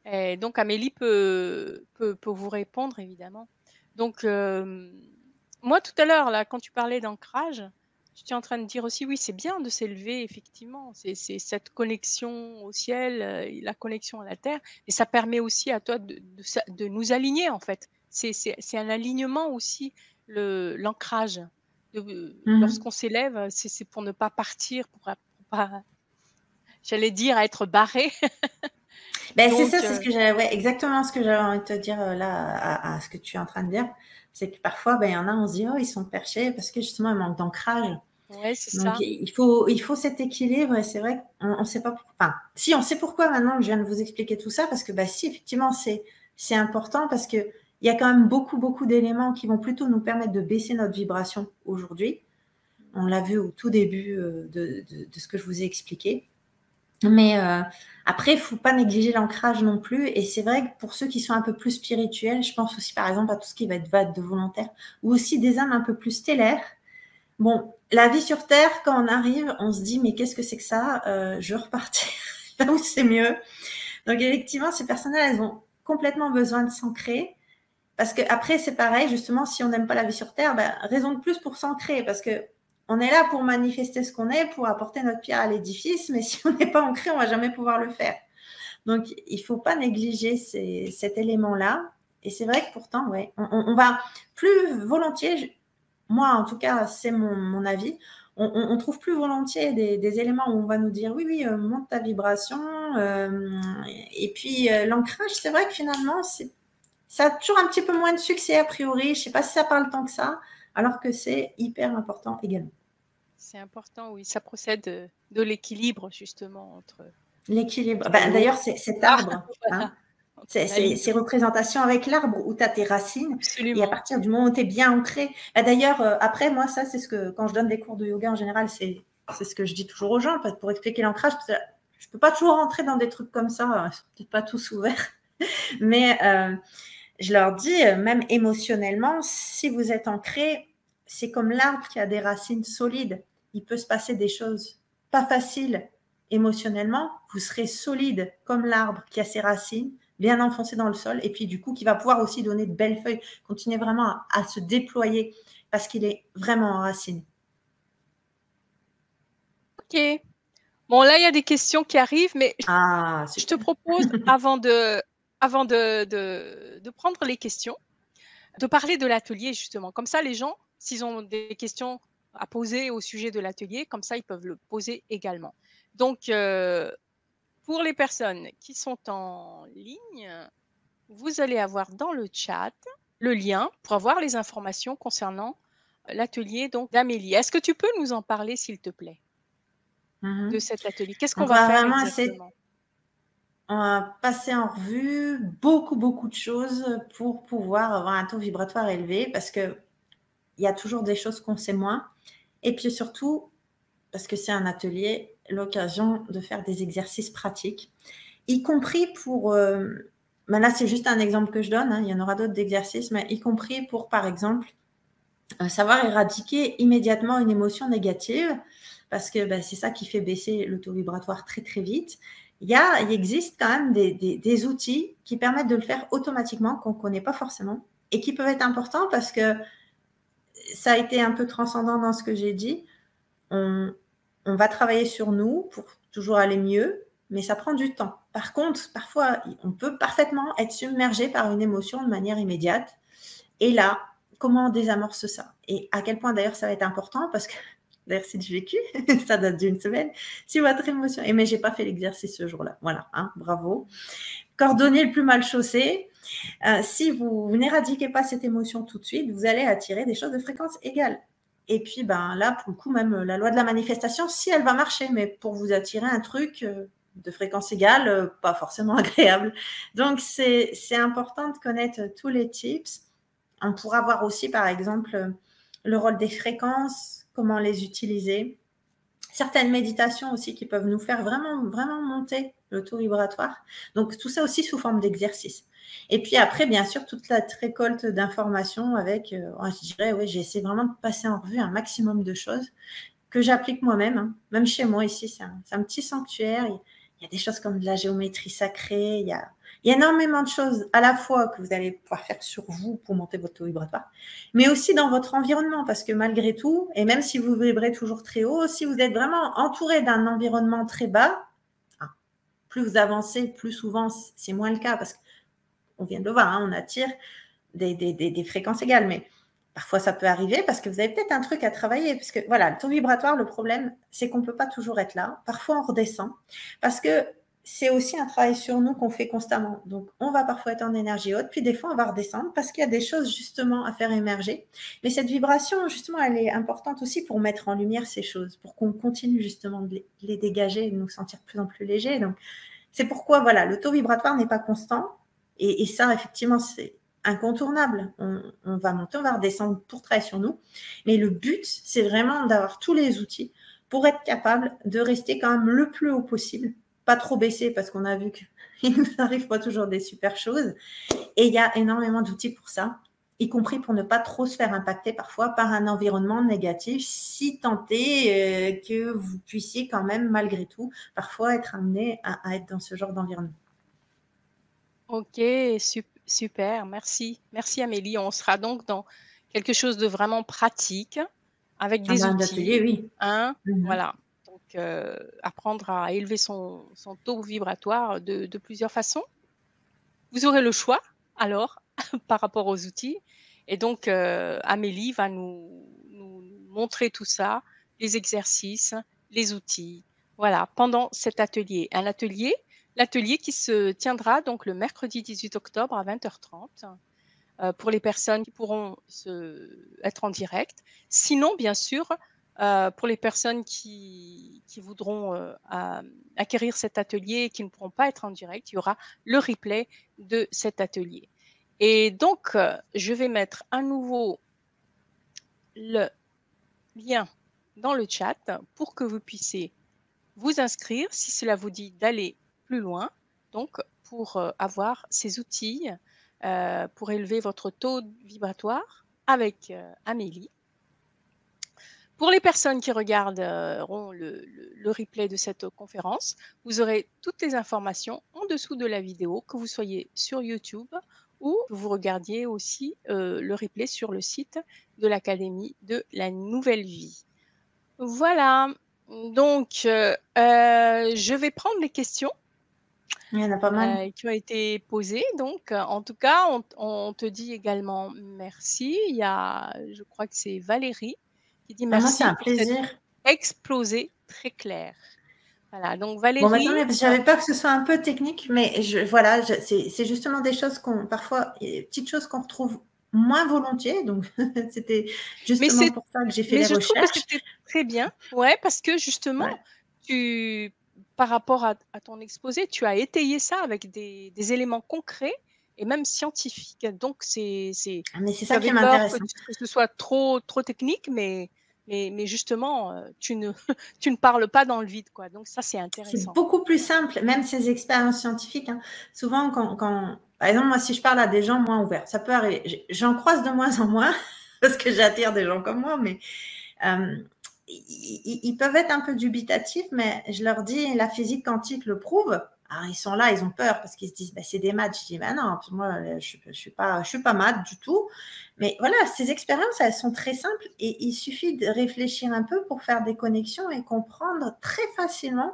Et donc, Amélie peut vous répondre, évidemment. Donc, moi, tout à l'heure, là, quand tu parlais d'ancrage, j'étais en train de dire aussi, oui, c'est bien de s'élever, effectivement. C'est cette connexion au ciel, la connexion à la terre. Et ça permet aussi à toi de nous aligner, en fait. C'est un alignement aussi, l'ancrage. Lorsqu'on s'élève, c'est pour ne pas partir, pour pas, j'allais dire, être barré. Ben, c'est Donc, ça, c'est ce que j'avais, ouais, exactement ce que j'avais envie de te dire là, à ce que tu es en train de dire. C'est que parfois, ben, il y en a, on se dit, oh, ils sont perchés parce que justement, ils manquent d'ancrage. ouais, c'est Donc, ça. il faut cet équilibre et c'est vrai qu'on ne sait pas, enfin, si, on sait pourquoi maintenant, je viens de vous expliquer tout ça parce que, bah, si, effectivement, c'est important parce que il y a quand même beaucoup, beaucoup d'éléments qui vont plutôt nous permettre de baisser notre vibration aujourd'hui. On l'a vu au tout début de ce que je vous ai expliqué. Mais après, il ne faut pas négliger l'ancrage non plus. Et c'est vrai que pour ceux qui sont un peu plus spirituels, je pense aussi par exemple à tout ce qui va être vague de volontaire, ou aussi des âmes un peu plus stellaires. Bon, la vie sur Terre, quand on arrive, on se dit mais qu'est-ce que c'est que ça? Je veux repartir là où c'est mieux. Donc effectivement, ces personnes-là, elles ont complètement besoin de s'ancrer. Parce que après, c'est pareil, justement, si on n'aime pas la vie sur Terre, ben, raison de plus pour s'ancrer, parce que on est là pour manifester ce qu'on est, pour apporter notre pierre à l'édifice, mais si on n'est pas ancré, on va jamais pouvoir le faire. Donc, il faut pas négliger cet élément-là. Et c'est vrai que pourtant, ouais, on va plus volontiers, moi en tout cas, c'est mon avis, on trouve plus volontiers des éléments où on va nous dire oui, oui, monte ta vibration. Et puis, l'ancrage, c'est vrai que finalement, ça a toujours un petit peu moins de succès a priori. Je ne sais pas si ça parle tant que ça, alors que c'est hyper important également. C'est important, oui. Ça procède de l'équilibre, justement, entre L'équilibre. entre Ben, l'eau. d'ailleurs, c'est cet arbre, hein, Voilà, entre ces l'alignement. représentations avec l'arbre où tu as tes racines. Et à Absolument. partir du moment où tu es bien ancré. Ben, d'ailleurs, après, moi, ça, c'est ce que, quand je donne des cours de yoga en général, c'est ce que je dis toujours aux gens pour expliquer l'ancrage. Je ne peux pas toujours rentrer dans des trucs comme ça. Ils sont peut-être pas tous ouverts. Mais je leur dis, même émotionnellement, si vous êtes ancré, c'est comme l'arbre qui a des racines solides. Il peut se passer des choses pas faciles émotionnellement. Vous serez solide comme l'arbre qui a ses racines bien enfoncées dans le sol et puis du coup qui va pouvoir aussi donner de belles feuilles, continuer vraiment à se déployer parce qu'il est vraiment enraciné. Ok. Bon, là, il y a des questions qui arrivent, mais Ah, je te super. propose, avant de prendre les questions, de parler de l'atelier, justement. Comme ça, les gens, s'ils ont des questions à poser au sujet de l'atelier, comme ça, ils peuvent le poser également. Donc, pour les personnes qui sont en ligne, vous allez avoir dans le chat le lien pour avoir les informations concernant l'atelier d'Amélie. Est-ce que tu peux nous en parler, s'il te plaît, de cet atelier? Qu'est-ce qu'on Donc, on va va faire vraiment essayer. exactement? On va passer en revue beaucoup, beaucoup de choses pour pouvoir avoir un taux vibratoire élevé parce qu'il y a toujours des choses qu'on sait moins. Et puis surtout, parce que c'est un atelier, l'occasion de faire des exercices pratiques. y compris pour... ben là, c'est juste un exemple que je donne, hein, il y en aura d'autres d'exercices, mais y compris pour, par exemple, savoir éradiquer immédiatement une émotion négative, parce que ben, c'est ça qui fait baisser le taux vibratoire très très vite. Il existe quand même des outils qui permettent de le faire automatiquement, qu'on ne connaît pas forcément, et qui peuvent être importants parce que ça a été un peu transcendant dans ce que j'ai dit. On va travailler sur nous pour toujours aller mieux, mais ça prend du temps. Par contre, parfois, on peut parfaitement être submergé par une émotion de manière immédiate. Et là, comment on désamorce ça? Et à quel point d'ailleurs ça va être important, parce que d'ailleurs c'est du vécu, ça date d'une semaine. Si votre émotion... Et mais j'ai pas fait l'exercice ce jour-là. Voilà, hein, bravo. Cordonnier le plus mal chaussé. Si vous n'éradiquez pas cette émotion tout de suite, vous allez attirer des choses de fréquence égale. Et puis, ben, là, pour le coup, même la loi de la manifestation, si elle va marcher, mais pour vous attirer un truc de fréquence égale, pas forcément agréable. Donc, c'est important de connaître tous les tips. On pourra voir aussi, par exemple, le rôle des fréquences, comment les utiliser. Certaines méditations aussi qui peuvent nous faire vraiment, vraiment monter le taux vibratoire. Donc, tout ça aussi sous forme d'exercice. Et puis après, bien sûr, toute la récolte d'informations avec, je dirais, oui, j'ai essayé vraiment de passer en revue un maximum de choses que j'applique moi-même. Hein. Même chez moi ici, c'est un petit sanctuaire. Il y a des choses comme de la géométrie sacrée. Il y a énormément de choses à la fois que vous allez pouvoir faire sur vous pour monter votre taux vibratoire, mais aussi dans votre environnement, parce que malgré tout, et même si vous vibrez toujours très haut, si vous êtes vraiment entouré d'un environnement très bas, plus vous avancez, plus souvent c'est moins le cas, parce qu'on vient de le voir, hein, on attire des fréquences égales, mais parfois ça peut arriver parce que vous avez peut-être un truc à travailler, parce que voilà, le taux vibratoire, le problème, c'est qu'on ne peut pas toujours être là. Parfois on redescend, parce que c'est aussi un travail sur nous qu'on fait constamment. Donc, on va parfois être en énergie haute, puis des fois, on va redescendre parce qu'il y a des choses justement à faire émerger. Mais cette vibration, justement, elle est importante aussi pour mettre en lumière ces choses, pour qu'on continue justement de les dégager et de nous sentir de plus en plus légers. Donc, c'est pourquoi, voilà, le taux vibratoire n'est pas constant. Et ça, effectivement, c'est incontournable. On va monter, on va redescendre pour travailler sur nous. Mais le but, c'est vraiment d'avoir tous les outils pour être capable de rester quand même le plus haut possible, pas trop baisser parce qu'on a vu qu'il nous arrive pas toujours des super choses. Et il y a énormément d'outils pour ça, y compris pour ne pas trop se faire impacter parfois par un environnement négatif, si tant est que vous puissiez quand même, malgré tout, parfois être amené à être dans ce genre d'environnement. Ok, super, merci. Merci Amélie. On sera donc dans quelque chose de vraiment pratique, avec des outils. Atelier, oui. Hein, voilà. Donc, apprendre à élever son taux vibratoire de plusieurs façons. Vous aurez le choix, alors, par rapport aux outils. Et donc, Amélie va nous montrer tout ça, les exercices, les outils. Voilà, pendant cet atelier. L'atelier qui se tiendra donc le mercredi 18 octobre à 20h30 pour les personnes qui pourront être en direct. Sinon, bien sûr, pour les personnes qui voudront acquérir cet atelier et qui ne pourront pas être en direct, il y aura le replay de cet atelier. Et donc, je vais mettre à nouveau le lien dans le chat pour que vous puissiez vous inscrire si cela vous dit d'aller plus loin, donc pour avoir ces outils pour élever votre taux vibratoire avec Amélie. Pour les personnes qui regarderont le replay de cette conférence, vous aurez toutes les informations en dessous de la vidéo, que vous soyez sur YouTube ou que vous regardiez aussi le replay sur le site de l'Académie de la Nouvelle Vie. Voilà, donc je vais prendre les questions. Il y en a pas mal. Qui ont été posées. Donc, en tout cas, on te dit également merci. Il y a, je crois que c'est Valérie qui dit merci. Moi, c'est un plaisir. Explosé très clair. Voilà, donc Valérie. Bon, attendez, j'avais peur que ce soit un peu technique, mais voilà, c'est justement des choses parfois, petites choses qu'on retrouve moins volontiers. Donc, c'était justement pour ça que j'ai fait les recherches. Mais je trouve que c'était très bien. Ouais, parce que justement, par rapport à ton exposé, tu as étayé ça avec des éléments concrets et même scientifiques. Donc, mais c'est ça qui m'intéresse. Que ce soit trop technique, mais mais justement, tu ne parles pas dans le vide, quoi. Donc ça, c'est C'est intéressant. beaucoup plus simple, même ces expériences scientifiques, hein. Souvent, par exemple, moi, si je parle à des gens moins ouverts, ça peut arriver. J'en croise de moins en moins parce que j'attire des gens comme moi, mais ils peuvent être un peu dubitatifs, mais je leur dis, la physique quantique le prouve. Alors, ils sont là, ils ont peur parce qu'ils se disent, bah, c'est des maths. Je dis, bah non, moi, je suis pas maths du tout. Mais voilà, ces expériences, elles sont très simples et il suffit de réfléchir un peu pour faire des connexions et comprendre très facilement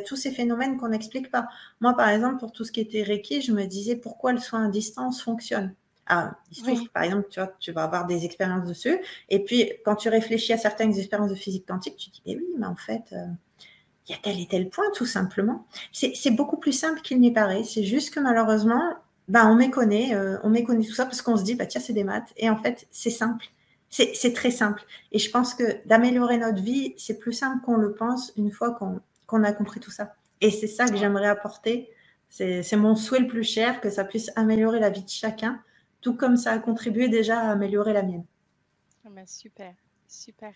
tous ces phénomènes qu'on n'explique pas. Moi, par exemple, pour tout ce qui était Reiki, je me disais pourquoi le soin à distance fonctionne. Ah, il se trouve Oui. que, par exemple, tu vas avoir des expériences dessus. Et puis, quand tu réfléchis à certaines expériences de physique quantique, tu te dis, mais oui, mais en fait, il y a tel et tel point, tout simplement. C'est beaucoup plus simple qu'il n'y paraît. C'est juste que malheureusement, on méconnaît tout ça parce qu'on se dit, bah, tiens, c'est des maths. Et en fait, c'est simple. C'est très simple. Et je pense que d'améliorer notre vie, c'est plus simple qu'on le pense une fois qu'on a compris tout ça. Et c'est ça que Ouais. j'aimerais apporter. C'est mon souhait le plus cher, que ça puisse améliorer la vie de chacun, tout comme ça a contribué déjà à améliorer la mienne. Ah ben, super, super.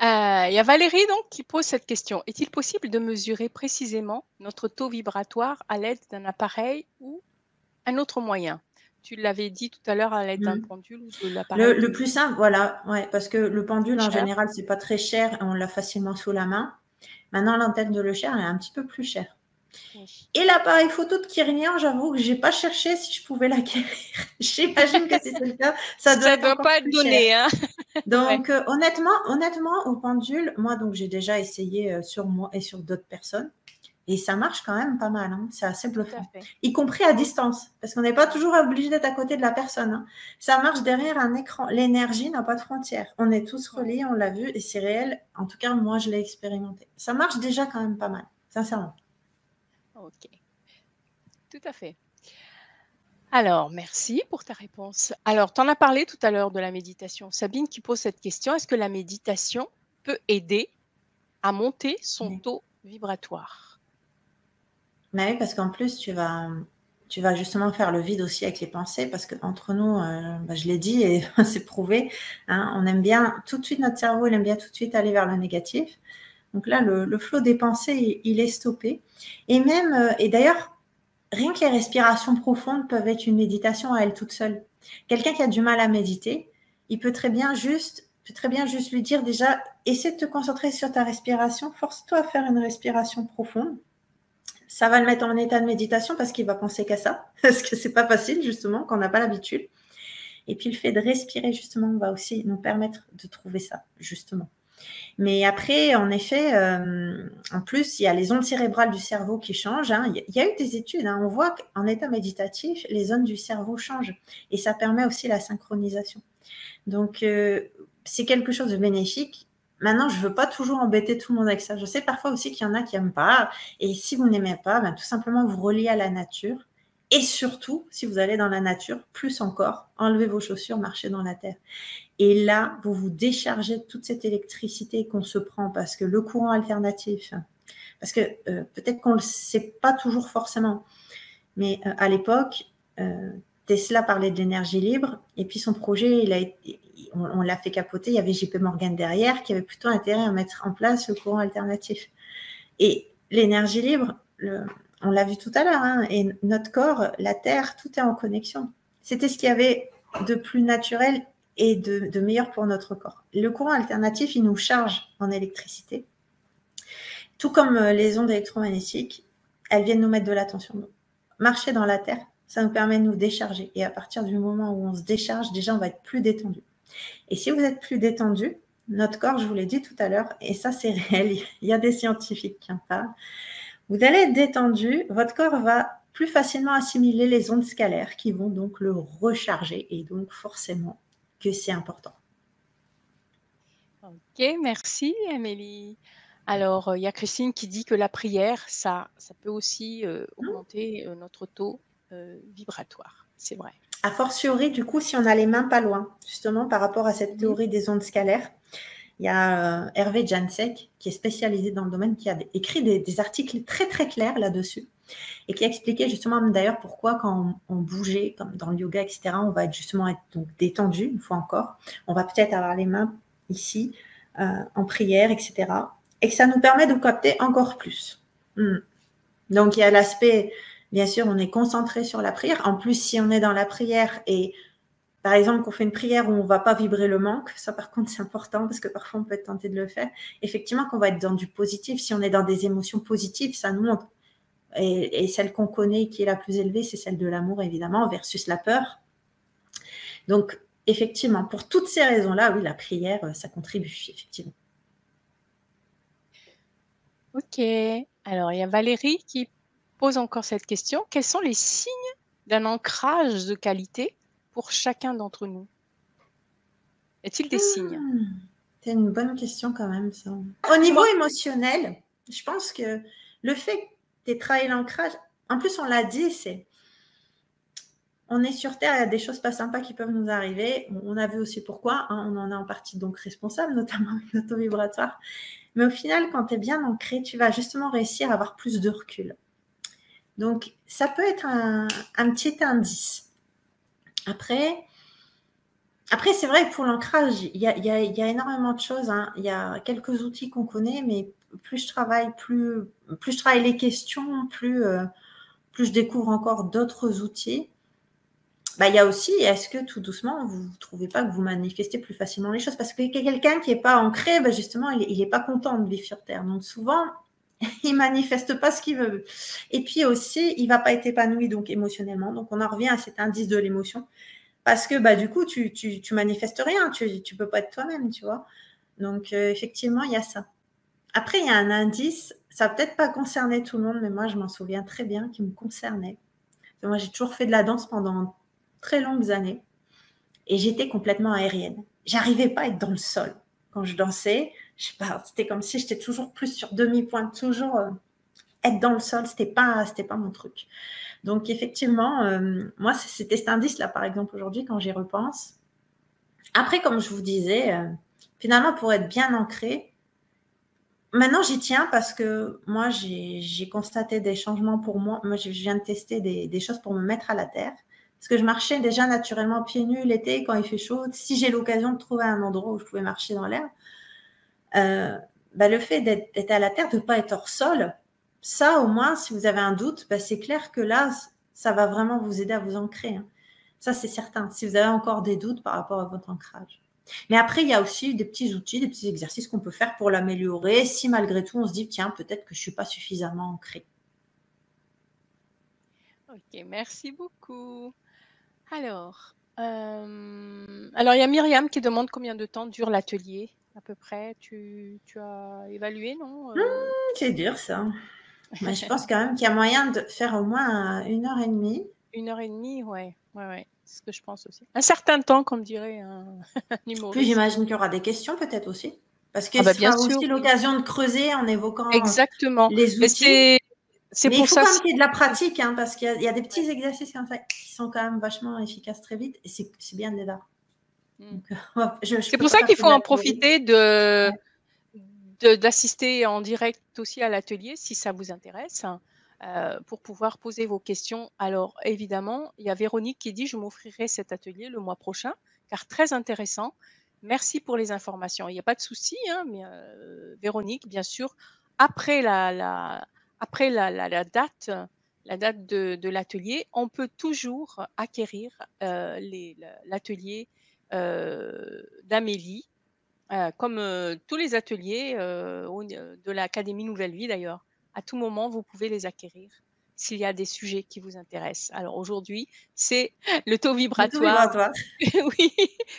Il y a Valérie donc qui pose cette question. Est-il possible de mesurer précisément notre taux vibratoire à l'aide d'un appareil ou un autre moyen? Tu l'avais dit tout à l'heure à l'aide d'un Mm. pendule ou de l'appareil Le de plus simple, voilà, ouais, parce que le pendule, en cher. général, c'est pas très cher et on l'a facilement sous la main. Maintenant, l'antenne de Le Cher, elle est un petit peu plus chère. Oui. Et l'appareil photo de Kirian, j'avoue que j'ai pas cherché si je pouvais l'acquérir. J'imagine que si c'est le cas, ça doit Ça être doit encore pas être plus cher. donné, hein? Ouais. Donc, honnêtement, au pendule, moi, donc j'ai déjà essayé sur moi et sur d'autres personnes. Et ça marche quand même pas mal, hein. C'est assez Tout à bluffant. fait. Y compris à distance, parce qu'on n'est pas Ouais. toujours obligé d'être à côté de la personne, hein. Ça marche derrière un écran. L'énergie n'a pas de frontières. On est tous Ouais. reliés, on l'a vu, et c'est réel. En tout cas, moi, je l'ai expérimenté. Ça marche déjà quand même pas mal, sincèrement. Ok. Tout à fait. Alors, merci pour ta réponse. Alors, tu en as parlé tout à l'heure de la méditation. Sabine qui pose cette question, est-ce que la méditation peut aider à monter son Oui. taux vibratoire? Mais oui, parce qu'en plus, tu vas justement faire le vide aussi avec les pensées, parce qu'entre nous, je l'ai dit et c'est prouvé, hein, on aime bien, tout de suite, notre cerveau, il aime bien tout de suite aller vers le négatif. Donc là, le flot des pensées, il est stoppé. Et même, et d'ailleurs, rien que les respirations profondes peuvent être une méditation à elle toute seule. Quelqu'un qui a du mal à méditer, il peut très bien juste lui dire déjà, essaie de te concentrer sur ta respiration, force-toi à faire une respiration profonde. Ça va le mettre en état de méditation parce qu'il va penser qu'à ça, parce que c'est pas facile justement quand on n'a pas l'habitude. Et puis le fait de respirer justement va aussi nous permettre de trouver ça justement. Mais après, en effet, en plus, il y a les ondes cérébrales du cerveau qui changent, hein. Il y a eu des études, hein. On voit qu'en état méditatif, les zones du cerveau changent et ça permet aussi la synchronisation. Donc, c'est quelque chose de bénéfique. Maintenant, je ne veux pas toujours embêter tout le monde avec ça. Je sais parfois aussi qu'il y en a qui n'aiment pas. Et si vous n'aimez pas, tout simplement vous reliez à la nature. Et surtout, si vous allez dans la nature, plus encore, enlevez vos chaussures, marchez dans la terre. Et là, vous vous déchargez de toute cette électricité qu'on se prend parce que le courant alternatif, parce que peut-être qu'on ne le sait pas toujours forcément, mais à l'époque, Tesla parlait de l'énergie libre et puis son projet, on l'a fait capoter. Il y avait JP Morgan derrière qui avait plutôt intérêt à mettre en place le courant alternatif. Et l'énergie libre, on l'a vu tout à l'heure, hein, et notre corps, la Terre, tout est en connexion. C'était ce qu'il y avait de plus naturel et de meilleur pour notre corps. Le courant alternatif, il nous charge en électricité. Tout comme les ondes électromagnétiques, elles viennent nous mettre de l'attention. Marcher dans la Terre, ça nous permet de nous décharger. Et à partir du moment où on se décharge, déjà, on va être plus détendu. Et si vous êtes plus détendu, notre corps, je vous l'ai dit tout à l'heure, et ça c'est réel, il y a des scientifiques qui en parlent, vous allez être détendu, votre corps va plus facilement assimiler les ondes scalaires qui vont donc le recharger et donc forcément que c'est important. Ok, merci Amélie. Alors, il y a Christine qui dit que la prière, ça peut aussi augmenter notre taux vibratoire. C'est vrai. A fortiori, du coup, si on a les mains pas loin, justement par rapport à cette théorie des ondes scalaires, il y a Hervé Jansek qui est spécialisé dans le domaine, qui a écrit des articles très très clairs là-dessus. et qui expliquait justement d'ailleurs pourquoi quand on bougeait, comme dans le yoga, etc., on va justement être donc détendu, une fois encore. On va peut-être avoir les mains ici, en prière, etc. Et que ça nous permet de capter encore plus. Donc, il y a l'aspect, bien sûr, on est concentré sur la prière. En plus, si on est dans la prière et par exemple, qu'on fait une prière où on ne va pas vibrer le manque, ça par contre c'est important parce que parfois on peut être tenté de le faire. Effectivement, qu'on va être dans du positif, si on est dans des émotions positives, ça nous monte. Et celle qu'on connaît qui est la plus élevée, c'est celle de l'amour évidemment versus la peur. Donc effectivement, pour toutes ces raisons-là, oui, la prière, ça contribue effectivement. Ok, alors il y a Valérie qui pose encore cette question. Quels sont les signes d'un ancrage de qualité pour chacun d'entre nous? Y a-t-il des signes? C'est une bonne question quand même, ça. Au niveau émotionnel, je pense que le fait que tu aies travaillé l'ancrage, en plus on l'a dit, c'est on est sur Terre, il y a des choses pas sympas qui peuvent nous arriver. On a vu aussi pourquoi, hein, on en est en partie donc responsable, notamment avec l'auto-vibratoire. Mais au final, quand tu es bien ancré, tu vas justement réussir à avoir plus de recul. Donc, ça peut être un petit indice. Après c'est vrai que pour l'ancrage, il y a énormément de choses. Hein. Il y a quelques outils qu'on connaît, mais plus je travaille les questions, plus je découvre encore d'autres outils. Bah, il y a aussi, est-ce que tout doucement, vous ne trouvez pas que vous manifestez plus facilement les choses? Parce que quelqu'un qui n'est pas ancré, bah justement, il n'est pas content de vivre sur Terre. Donc souvent, il manifeste pas ce qu'il veut. Et puis aussi, il va pas être épanoui donc émotionnellement. Donc on en revient à cet indice de l'émotion. Parce que bah, du coup, tu manifestes rien, tu peux pas être toi-même, tu vois. Donc effectivement, il y a ça. Après, il y a un indice, ça va peut-être pas concerner tout le monde, mais moi, je m'en souviens très bien, qui me concernait. Moi, j'ai toujours fait de la danse pendant très longues années et j'étais complètement aérienne. J'arrivais pas à être dans le sol. Quand je dansais, je sais pas, c'était comme si j'étais toujours plus sur demi-pointe, toujours être dans le sol, c'était pas mon truc. Donc effectivement, moi, c'était cet indice-là, par exemple, aujourd'hui, quand j'y repense. Après, comme je vous disais, finalement, pour être bien ancré, maintenant, j'y tiens parce que moi, j'ai constaté des changements pour moi. Moi, je viens de tester des choses pour me mettre à la terre. Parce que je marchais déjà naturellement pieds nus l'été quand il fait chaud. Si j'ai l'occasion de trouver un endroit où je pouvais marcher dans l'air, bah, le fait d'être à la terre, de ne pas être hors sol, ça, au moins, si vous avez un doute, bah, c'est clair que là, ça va vraiment vous aider à vous ancrer. Hein. Ça, c'est certain. Si vous avez encore des doutes par rapport à votre ancrage. Mais après, il y a aussi des petits outils, des petits exercices qu'on peut faire pour l'améliorer si malgré tout, on se dit, tiens, peut-être que je ne suis pas suffisamment ancrée. Ok, merci beaucoup. Alors, il y a Myriam qui demande combien de temps dure l'atelier à peu près. Tu as évalué, non? C'est dur, ça. Mais je pense quand même qu'il y a moyen de faire au moins 1h30. 1h30, ouais. C'est ce que je pense aussi. Un certain temps, comme dirait un humoriste. Puis j'imagine qu'il y aura des questions peut-être aussi. Parce que bah, ce bien sera sûr, aussi l'occasion de creuser en évoquant exactement. les Mais outils. c'est Mais il pour faut ça. quand même qu'il y ait de la pratique, hein, parce qu'il y a des petits exercices comme ça qui sont quand même vachement efficaces très vite. Et c'est bien de les avoir. C'est pour ça qu'il faut en profiter d'assister en direct aussi à l'atelier si ça vous intéresse, pour pouvoir poser vos questions. Alors évidemment, il y a Véronique qui dit: je m'offrirai cet atelier le mois prochain car très intéressant. Merci pour les informations. Il n'y a pas de souci, hein, mais Véronique, bien sûr, après la date de l'atelier, on peut toujours acquérir l'atelier d'Amélie. Comme tous les ateliers de l'Académie Nouvelle Vie d'ailleurs. À tout moment, vous pouvez les acquérir s'il y a des sujets qui vous intéressent. Alors aujourd'hui, c'est le taux vibratoire. Oui,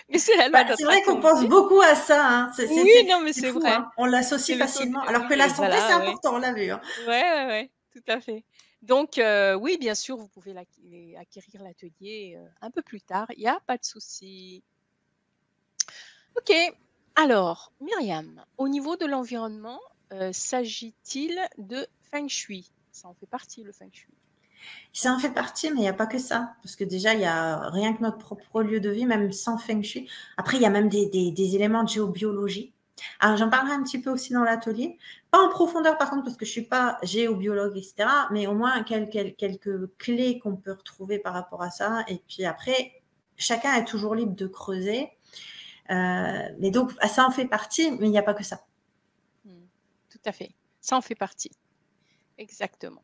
mais c'est la loi c'est vrai qu'on d'attraction pense aussi. beaucoup à ça. Hein. Oui, non, mais C'est c'est fou. vrai. Hein. On l'associe facilement. Alors que la Oui, santé, c'est voilà, ouais. important, on l'a vu. Hein. Ouais, tout à fait. Donc, oui, bien sûr, vous pouvez acquérir l'atelier un peu plus tard. Il n'y a pas de souci. Ok, alors, Myriam, au niveau de l'environnement, s'agit-il de Feng Shui? Ça en fait partie, le Feng Shui. Ça en fait partie, mais il n'y a pas que ça. Parce que déjà, il y a rien que notre propre lieu de vie, même sans Feng Shui. Après, il y a même des éléments de géobiologie Alors, j'en parlerai un petit peu aussi dans l'atelier. Pas en profondeur, par contre, parce que je ne suis pas géobiologue, etc. Mais au moins quelques clés qu'on peut retrouver par rapport à ça. Et puis après, chacun est toujours libre de creuser. Mais donc, ça en fait partie, mais il n'y a pas que ça. Tout à fait. Ça en fait partie. Exactement.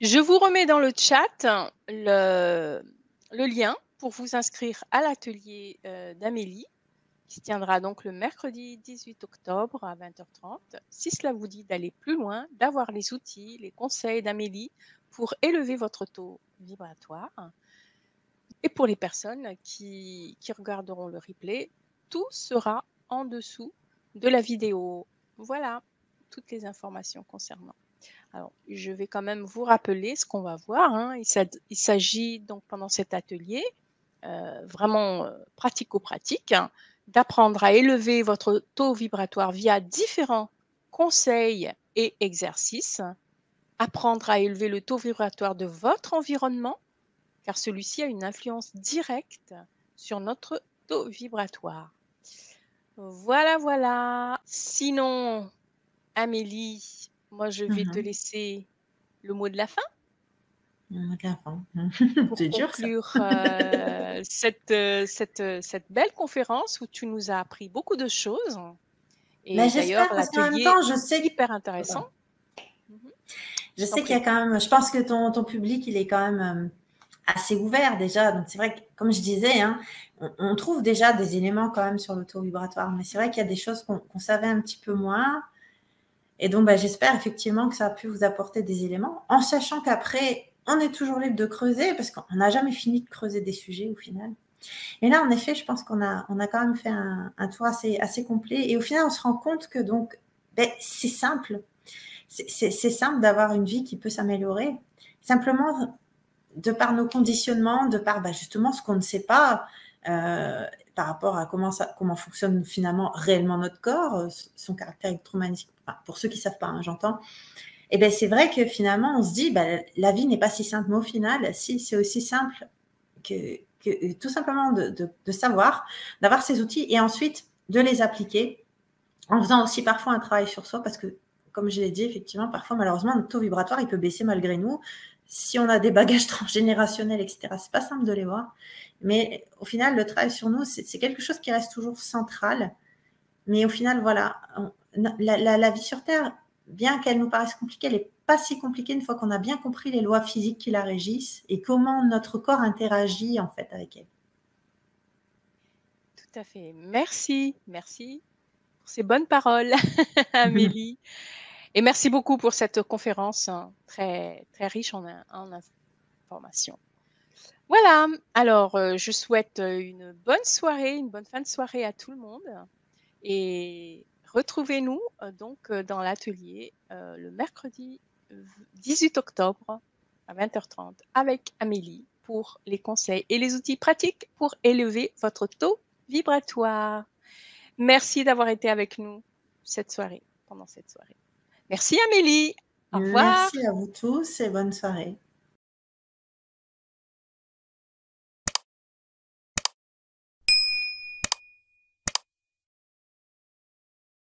Je vous remets dans le chat le lien pour vous inscrire à l'atelier d'Amélie, qui se tiendra donc le mercredi 18 octobre à 20h30. Si cela vous dit d'aller plus loin, d'avoir les outils, les conseils d'Amélie pour élever votre taux vibratoire. Et pour les personnes qui regarderont le replay, tout sera en dessous de la vidéo. Voilà toutes les informations concernant. Alors, je vais quand même vous rappeler ce qu'on va voir, hein. Il s'agit donc pendant cet atelier, vraiment pratico-pratique, hein, d'apprendre à élever votre taux vibratoire via différents conseils et exercices, apprendre à élever le taux vibratoire de votre environnement, car celui-ci a une influence directe sur notre taux vibratoire. Voilà, voilà. Sinon, Amélie, moi, je vais te laisser le mot de la fin Le mot de la fin. pour C'est dur, ça. conclure cette belle conférence où tu nous as appris beaucoup de choses. Mais Et j'espère, d'ailleurs, parce qu'en même l'atelier temps, je sais hyper intéressant. je Je t'en sais qu'il y a prie. quand même, je pense que ton public, il est quand même assez ouvert déjà. Donc, c'est vrai que, comme je disais, hein, on trouve déjà des éléments quand même sur le taux vibratoire. Mais c'est vrai qu'il y a des choses qu'on savait un petit peu moins. Et donc, j'espère effectivement que ça a pu vous apporter des éléments, en sachant qu'après, on est toujours libre de creuser, parce qu'on n'a jamais fini de creuser des sujets au final. Et là, en effet, je pense qu'on a quand même fait un tour assez complet. Et au final, on se rend compte que donc, c'est simple. C'est simple d'avoir une vie qui peut s'améliorer. Simplement, de par nos conditionnements, de par justement ce qu'on ne sait pas par rapport à comment fonctionne finalement réellement notre corps, son caractère électromagnétique, enfin, pour ceux qui ne savent pas, hein, j'entends. Et bien, c'est vrai que finalement, on se dit, la vie n'est pas si simple, mais au final, si, c'est aussi simple que tout simplement de savoir, d'avoir ces outils et ensuite de les appliquer en faisant aussi parfois un travail sur soi parce que, comme je l'ai dit, effectivement, parfois, malheureusement, notre taux vibratoire, il peut baisser malgré nous. Si on a des bagages transgénérationnels, etc., c'est pas simple de les voir. Mais au final, le travail sur nous, c'est quelque chose qui reste toujours central. Mais au final, voilà, la vie sur Terre, bien qu'elle nous paraisse compliquée, elle n'est pas si compliquée une fois qu'on a bien compris les lois physiques qui la régissent et comment notre corps interagit en fait avec elle. Tout à fait. Merci. Merci pour ces bonnes paroles, Amélie. Et merci beaucoup pour cette conférence très, très riche en informations. Voilà, alors je souhaite une bonne soirée, une bonne fin de soirée à tout le monde. Et retrouvez-nous donc dans l'atelier le mercredi 18 octobre à 20h30 avec Amélie pour les conseils et les outils pratiques pour élever votre taux vibratoire. Merci d'avoir été avec nous pendant cette soirée. Merci Amélie. Au revoir. Merci à vous tous et bonne soirée.